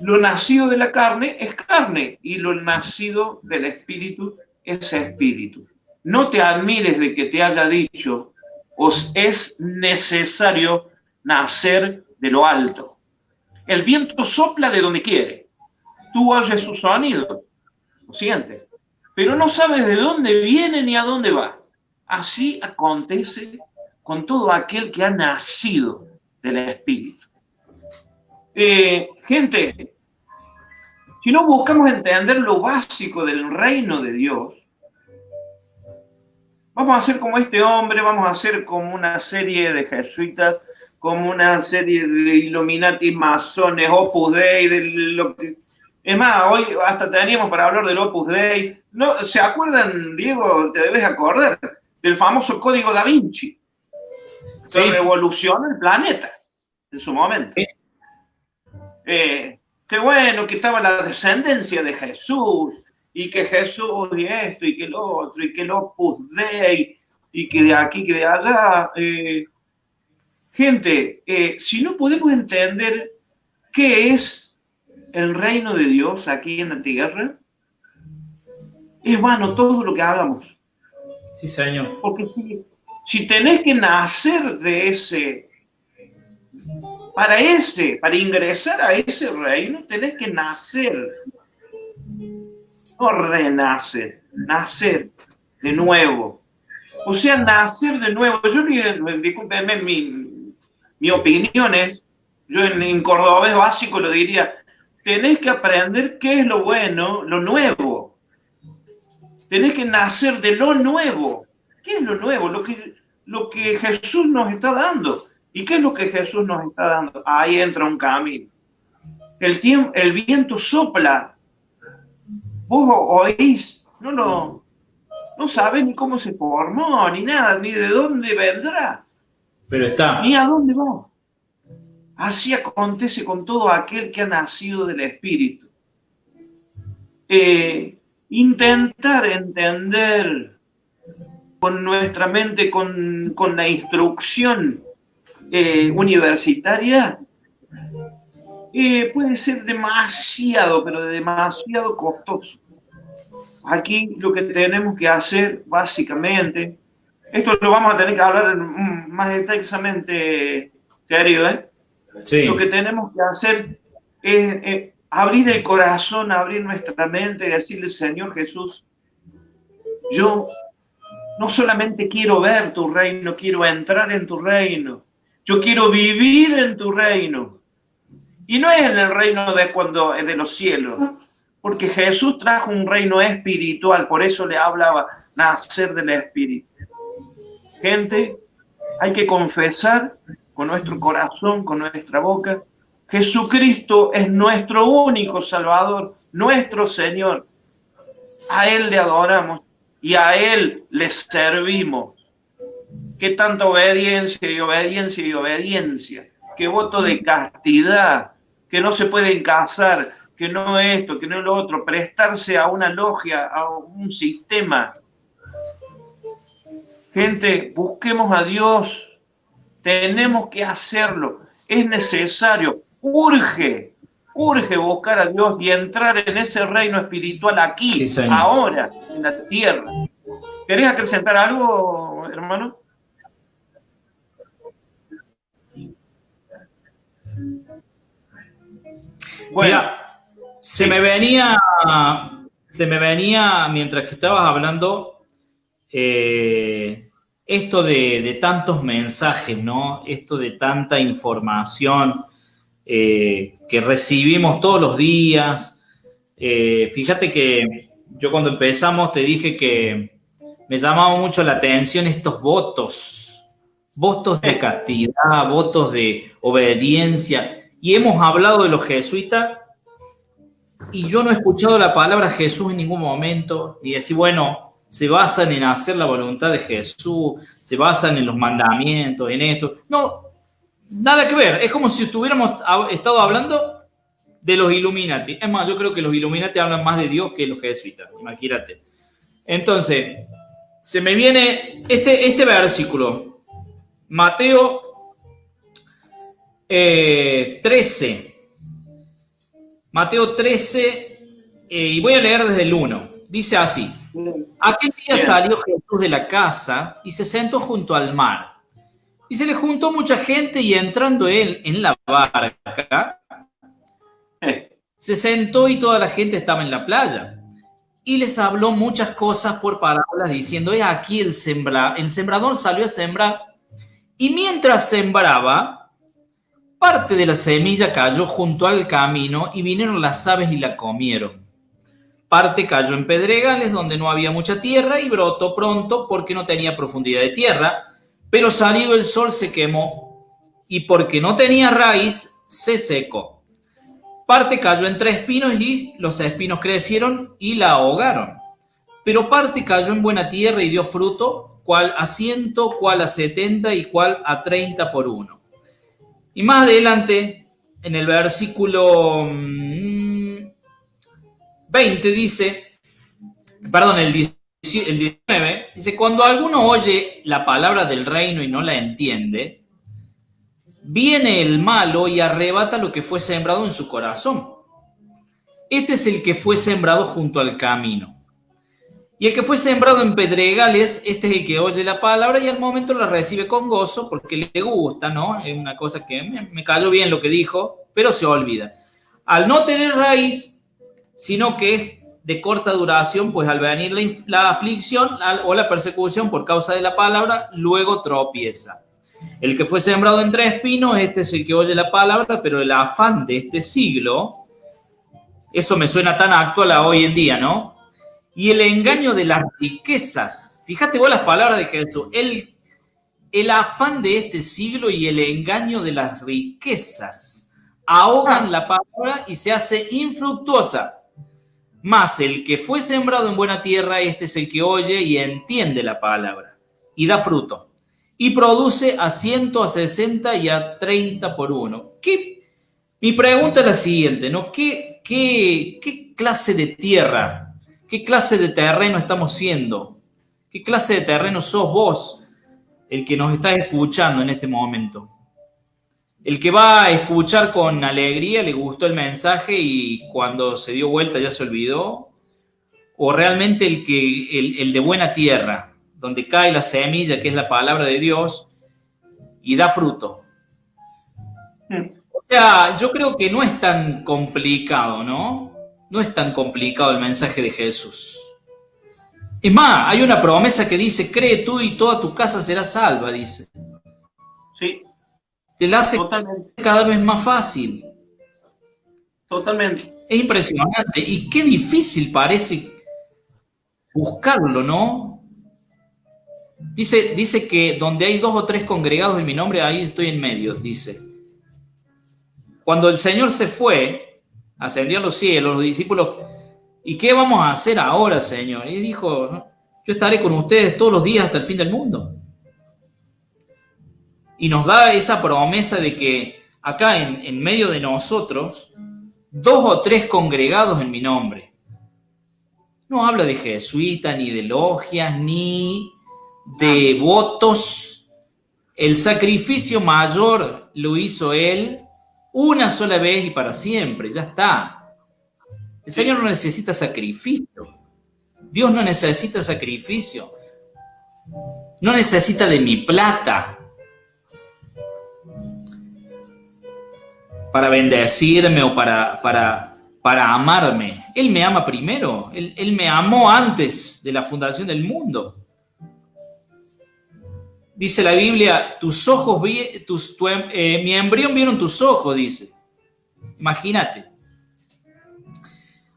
Lo nacido de la carne es carne y lo nacido del espíritu es espíritu. No te admires de que te haya dicho, os es necesario nacer de lo alto. El viento sopla de donde quiere. Tú oyes su sonido, lo sientes, pero no sabes de dónde viene ni a dónde va. Así acontece con todo aquel que ha nacido del Espíritu. Gente, si no buscamos entender lo básico del reino de Dios, vamos a ser como este hombre, vamos a ser como una serie de jesuitas, como una serie de Illuminati, masones, Opus Dei, de lo que... Es más, hoy hasta teníamos para hablar del Opus Dei. ¿No? ¿Se acuerdan, Diego? Te debes acordar del famoso Código Da Vinci. Que sí, revolucionó el planeta en su momento. Sí. Qué bueno que estaba la descendencia de Jesús, y que Jesús y esto, y que el otro, y que el Opus Dei, y que de aquí, que de allá. Gente, si no podemos entender qué es el reino de Dios aquí en la tierra, es vano todo lo que hagamos. Sí, señor. Porque si tenés que nacer de ese, para ingresar a ese reino, tenés que nacer, no renacer, nacer de nuevo. O sea, nacer de nuevo. Yo, discúlpenme, mi opinión es, yo en cordobés básico lo diría, tenés que aprender qué es lo bueno, lo nuevo. Tenés que nacer de lo nuevo. ¿Qué es lo nuevo? Lo que Jesús nos está dando. ¿Y qué es lo que Jesús nos está dando? Ahí entra un camino. El viento sopla. Vos oís, no sabés ni cómo se formó, ni nada, ni de dónde vendrá. Pero está. Ni a dónde va. Así acontece con todo aquel que ha nacido del Espíritu. Intentar entender con nuestra mente, con la instrucción universitaria, puede ser demasiado, pero demasiado costoso. Aquí lo que tenemos que hacer, básicamente, esto lo vamos a tener que hablar más extensamente, querido, Sí. Lo que tenemos que hacer es abrir el corazón, abrir nuestra mente y decirle, Señor Jesús, yo no solamente quiero ver tu reino, quiero entrar en tu reino. Yo quiero vivir en tu reino. Y no es en el reino de los cielos, porque Jesús trajo un reino espiritual, por eso le hablaba nacer del Espíritu. Gente, hay que confesar con nuestro corazón, con nuestra boca, Jesucristo es nuestro único Salvador, nuestro Señor. A Él le adoramos y a Él le servimos. Qué tanta obediencia y obediencia y obediencia. Qué voto de castidad, que no se pueden casar, que no esto, que no lo otro, prestarse a una logia, a un sistema. Gente, busquemos a Dios. Tenemos que hacerlo. Es necesario. Urge buscar a Dios y entrar en ese reino espiritual aquí, sí, ahora, en la tierra. ¿Querés acrecentar algo, hermano? Bueno, Mira, se me venía mientras que estabas hablando esto de tantos mensajes, ¿no? Esto de tanta información que recibimos todos los días. Fíjate que yo cuando empezamos te dije que me llamaba mucho la atención estos votos de castidad, votos de obediencia. Y hemos hablado de los jesuitas y yo no he escuchado la palabra Jesús en ningún momento, ni decir, bueno, se basan en hacer la voluntad de Jesús, se basan en los mandamientos, en esto. No, nada que ver. Es como si estuviéramos estado hablando de los Illuminati. Es más, yo creo que los Illuminati hablan más de Dios que los jesuitas, imagínate. Entonces, se me viene este versículo, Mateo 13. Mateo 13, y voy a leer desde el 1. Dice así: aquel día salió Jesús de la casa y se sentó junto al mar. Y se le juntó mucha gente y entrando él en la barca, se sentó y toda la gente estaba en la playa. Y les habló muchas cosas por parábolas diciendo, he aquí el sembrador salió a sembrar. Y mientras sembraba, parte de la semilla cayó junto al camino y vinieron las aves y la comieron. Parte cayó en pedregales donde no había mucha tierra y brotó pronto porque no tenía profundidad de tierra, pero salido el sol se quemó y porque no tenía raíz se secó. Parte cayó entre espinos y los espinos crecieron y la ahogaron. Pero parte cayó en buena tierra y dio fruto, cual a 100, cual a 70 y cual a 30 por uno. Y más adelante, en el versículo 20 dice, perdón, el 19, dice, cuando alguno oye la palabra del reino y no la entiende, viene el malo y arrebata lo que fue sembrado en su corazón. Este es el que fue sembrado junto al camino. Y el que fue sembrado en pedregales, este es el que oye la palabra y al momento la recibe con gozo porque le gusta, ¿no? Es una cosa que me cayó bien lo que dijo, pero se olvida. Al no tener raíz, sino que es de corta duración, pues al venir la aflicción o la persecución por causa de la palabra, luego tropieza. El que fue sembrado entre espinos, este es el que oye la palabra, pero el afán de este siglo, eso me suena tan actual a hoy en día, ¿no? Y el engaño de las riquezas. Fíjate vos las palabras de Jesús. El afán de este siglo y el engaño de las riquezas ahogan la palabra y se hace infructuosa. Mas el que fue sembrado en buena tierra, este es el que oye y entiende la palabra y da fruto. Y produce a 100, a 60 y a 30 por uno. Mi pregunta es la siguiente, ¿no? ¿Qué clase de tierra, qué clase de terreno estamos siendo? ¿Qué clase de terreno sos vos, el que nos está escuchando en este momento? El que va a escuchar con alegría, le gustó el mensaje y cuando se dio vuelta ya se olvidó. O realmente el de buena tierra, donde cae la semilla, que es la palabra de Dios, y da fruto. O sea, yo creo que no es tan complicado, ¿no? No es tan complicado el mensaje de Jesús. Es más, hay una promesa que dice, cree tú y toda tu casa será salva, dice. Sí. Te la hace cada vez más fácil. Totalmente. Es impresionante. Y qué difícil parece buscarlo, ¿no? Dice que donde hay 2 o 3 congregados en mi nombre, ahí estoy en medio, dice. Cuando el Señor se fue, ascendió a los cielos, los discípulos, ¿y qué vamos a hacer ahora, Señor? Y dijo, no, yo estaré con ustedes todos los días hasta el fin del mundo. Y nos da esa promesa de que acá en medio de nosotros, 2 o 3 congregados en mi nombre. No habla de jesuitas, ni de logias, ni de votos. El sacrificio mayor lo hizo Él una sola vez y para siempre, ya está. El Señor no necesita sacrificio. Dios no necesita sacrificio. No necesita de mi plata. para bendecirme o para amarme. Él me ama primero. Él me amó antes de la fundación del mundo. Dice la Biblia, mi embrión vieron tus ojos, dice. Imagínate.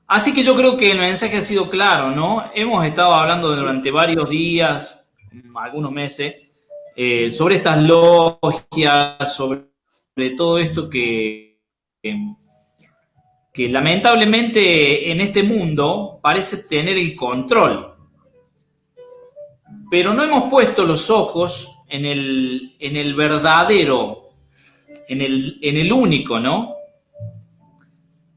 Así que yo creo que el mensaje ha sido claro, ¿no? Hemos estado hablando durante varios días, algunos meses, sobre estas logias, sobre todo esto que lamentablemente en este mundo parece tener el control. Pero no hemos puesto los ojos en el verdadero, en el único, ¿no?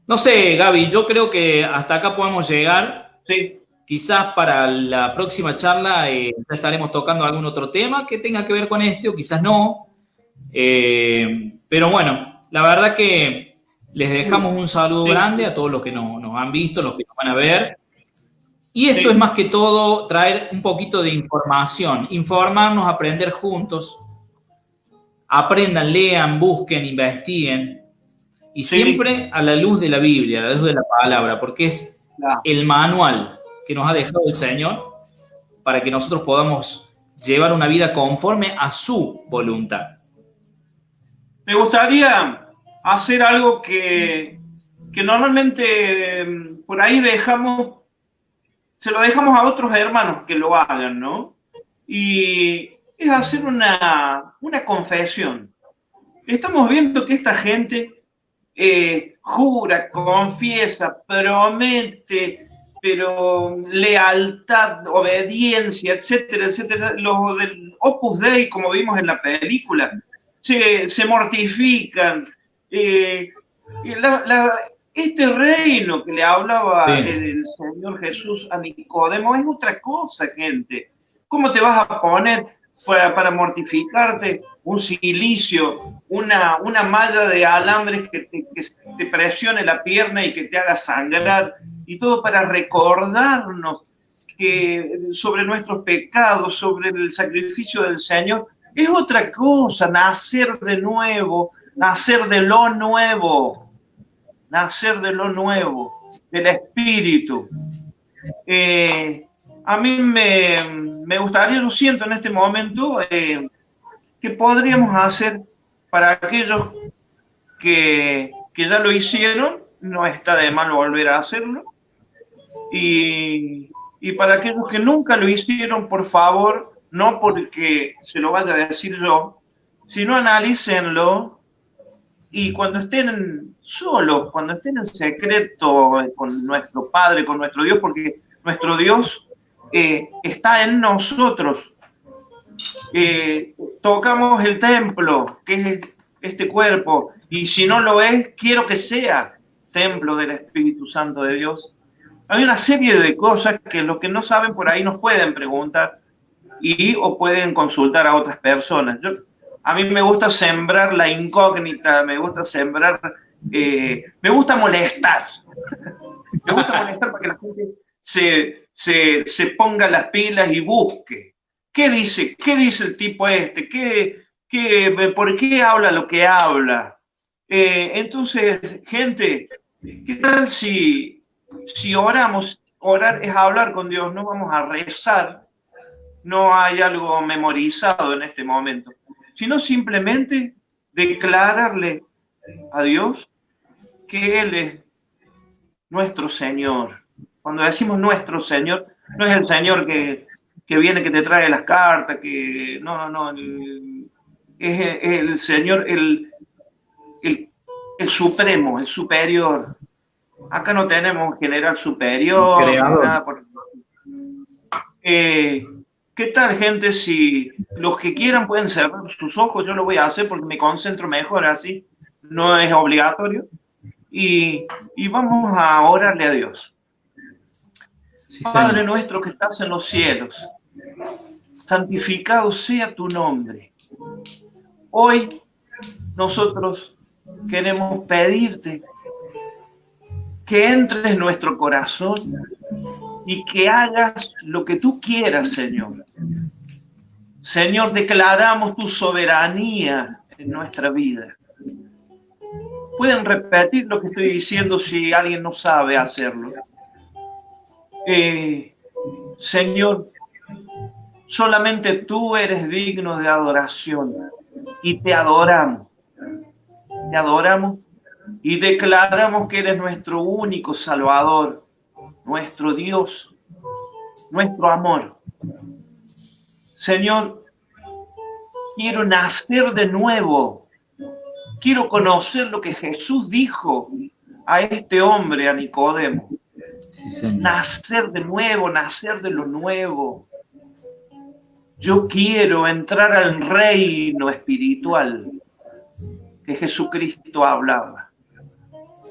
No sé, Gaby, yo creo que hasta acá podemos llegar. Sí. Quizás para la próxima charla ya estaremos tocando algún otro tema que tenga que ver con este, o quizás no. Pero bueno, la verdad que les dejamos un saludo grande a todos los que nos han visto, los que nos van a ver. Y esto es más que todo traer un poquito de información, informarnos, aprender juntos. Aprendan, lean, busquen, investiguen. Y siempre a la luz de la Biblia, a la luz de la palabra, porque es el manual que nos ha dejado el Señor para que nosotros podamos llevar una vida conforme a su voluntad. Me gustaría hacer algo que normalmente por ahí se lo dejamos a otros hermanos que lo hagan, ¿no? Y es hacer una confesión. Estamos viendo que esta gente jura, confiesa, promete, pero lealtad, obediencia, etcétera, etcétera. Los del Opus Dei, como vimos en la película, se mortifican. Este reino que le hablaba el Señor Jesús a Nicodemo es otra cosa, gente. ¿Cómo te vas a poner para mortificarte un cilicio, una malla de alambres que te presione la pierna y que te haga sangrar? Y todo para recordarnos sobre nuestros pecados, sobre el sacrificio del Señor. Es otra cosa, nacer de nuevo, nacer de lo nuevo, del Espíritu. A mí me gustaría, lo siento en este momento, que podríamos hacer para aquellos que ya lo hicieron, no está de mal volver a hacerlo, y para aquellos que nunca lo hicieron, por favor, no porque se lo vaya a decir yo, sino analícenlo, y cuando estén solos, cuando estén en secreto con nuestro Padre, con nuestro Dios, porque nuestro Dios está en nosotros. Tocamos el templo, que es este cuerpo, y si no lo es, quiero que sea templo del Espíritu Santo de Dios. Hay una serie de cosas que los que no saben por ahí nos pueden preguntar o pueden consultar a otras personas. A mí me gusta sembrar la incógnita, me gusta sembrar, me gusta molestar. Me gusta molestar para que la gente se ponga las pilas y busque. ¿Qué dice el tipo este? ¿Por qué habla lo que habla? Entonces, gente, ¿qué tal si oramos? Orar es hablar con Dios, no vamos a rezar, no hay algo memorizado en este momento, sino simplemente declararle a Dios que Él es nuestro Señor. Cuando decimos nuestro Señor, no es el Señor que viene, que te trae las cartas, no, es el Señor, el supremo, el superior. Acá no tenemos general superior, nada por... ¿Qué tal, gente? Si los que quieran pueden cerrar sus ojos, yo lo voy a hacer porque me concentro mejor así, no es obligatorio. Y vamos a orarle a Dios. Sí, Padre nuestro que estás en los cielos, santificado sea tu nombre. Hoy nosotros queremos pedirte que entres en nuestro corazón y que hagas lo que tú quieras, Señor. Señor, declaramos tu soberanía en nuestra vida. Pueden repetir lo que estoy diciendo si alguien no sabe hacerlo. Señor, solamente tú eres digno de adoración y te adoramos. Te adoramos y declaramos que eres nuestro único Salvador, nuestro Dios, nuestro amor. Señor, quiero nacer de nuevo. Quiero conocer lo que Jesús dijo a este hombre, a Nicodemo. Sí, nacer de nuevo, nacer de lo nuevo. Yo quiero entrar al reino espiritual que Jesucristo hablaba.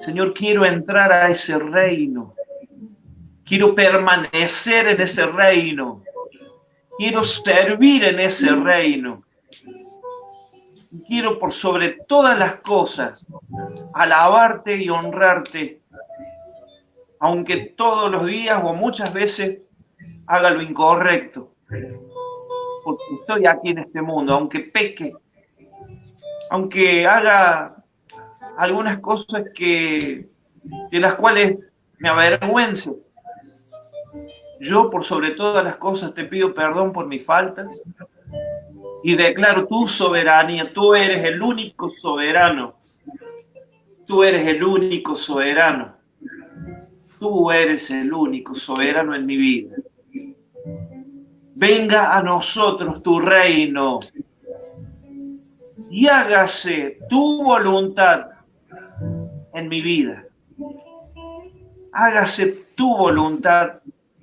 Señor, quiero entrar a ese reino. Quiero permanecer en ese reino. Quiero servir en ese reino. Quiero por sobre todas las cosas alabarte y honrarte, aunque todos los días o muchas veces haga lo incorrecto, porque estoy aquí en este mundo, aunque peque, aunque haga algunas cosas de las cuales me avergüence. Yo por sobre todas las cosas te pido perdón por mis faltas y declaro tu soberanía. Tú eres el único soberano. Tú eres el único soberano. Tú eres el único soberano en mi vida. Venga a nosotros tu reino y hágase tu voluntad en mi vida. Hágase tu voluntad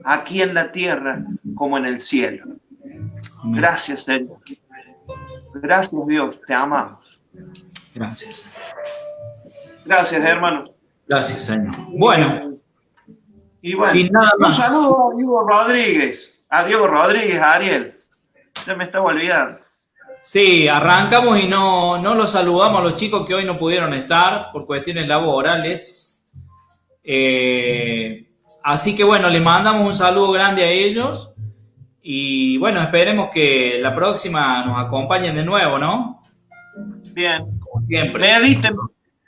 aquí en la tierra como en el cielo. Gracias, Señor. Gracias, Dios. Te amamos. Gracias. Gracias, hermano. Gracias, Señor. Bueno. Y bueno, sin nada más. Un saludo a Diego Rodríguez. A Diego Rodríguez, a Ariel. Se me estaba olvidando. Sí, arrancamos y no los saludamos a los chicos que hoy no pudieron estar por cuestiones laborales. Así que bueno, les mandamos un saludo grande a ellos. Y bueno, esperemos que la próxima nos acompañen de nuevo, ¿no? Bien. Como siempre. Mediten,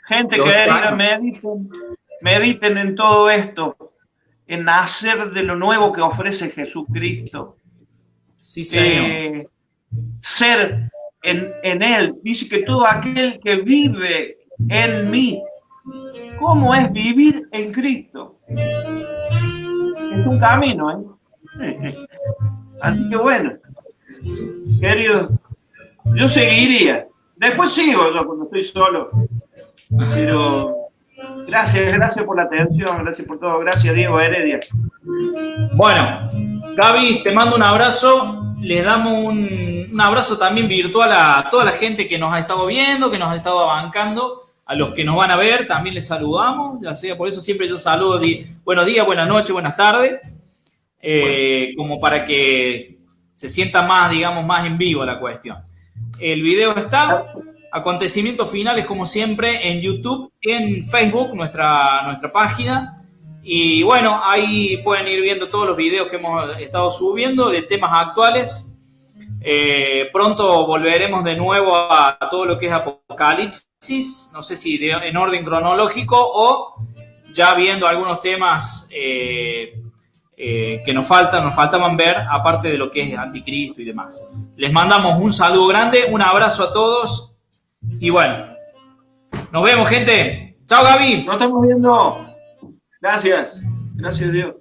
gente querida, mediten en todo esto, en nacer de lo nuevo que ofrece Jesucristo. Sí, señor. Ser en Él. Dice que todo aquel que vive en mí. ¿Cómo es vivir en Cristo? Es un camino, ¿eh? Así que bueno, querido, yo seguiría. Después sigo yo cuando estoy solo. Pero gracias por la atención, gracias por todo. Gracias, Diego Heredia. Bueno, Gaby, te mando un abrazo. Les damos un abrazo también virtual a toda la gente que nos ha estado viendo, que nos ha estado bancando. A los que nos van a ver también les saludamos. Ya sea, por eso siempre yo saludo. Buenos días, buenas noches, buenas tardes. Como para que se sienta más, digamos, más en vivo la cuestión. El video está, acontecimientos finales como siempre en YouTube, en Facebook, nuestra página, y bueno, ahí pueden ir viendo todos los videos que hemos estado subiendo de temas actuales. Pronto volveremos de nuevo a todo lo que es Apocalipsis, no sé si en orden cronológico o ya viendo algunos temas que nos faltaban ver, aparte de lo que es Anticristo y demás. Les mandamos un saludo grande, un abrazo a todos y bueno, nos vemos, gente. Chao, Gaby. Nos estamos viendo. Gracias. Gracias, Dios.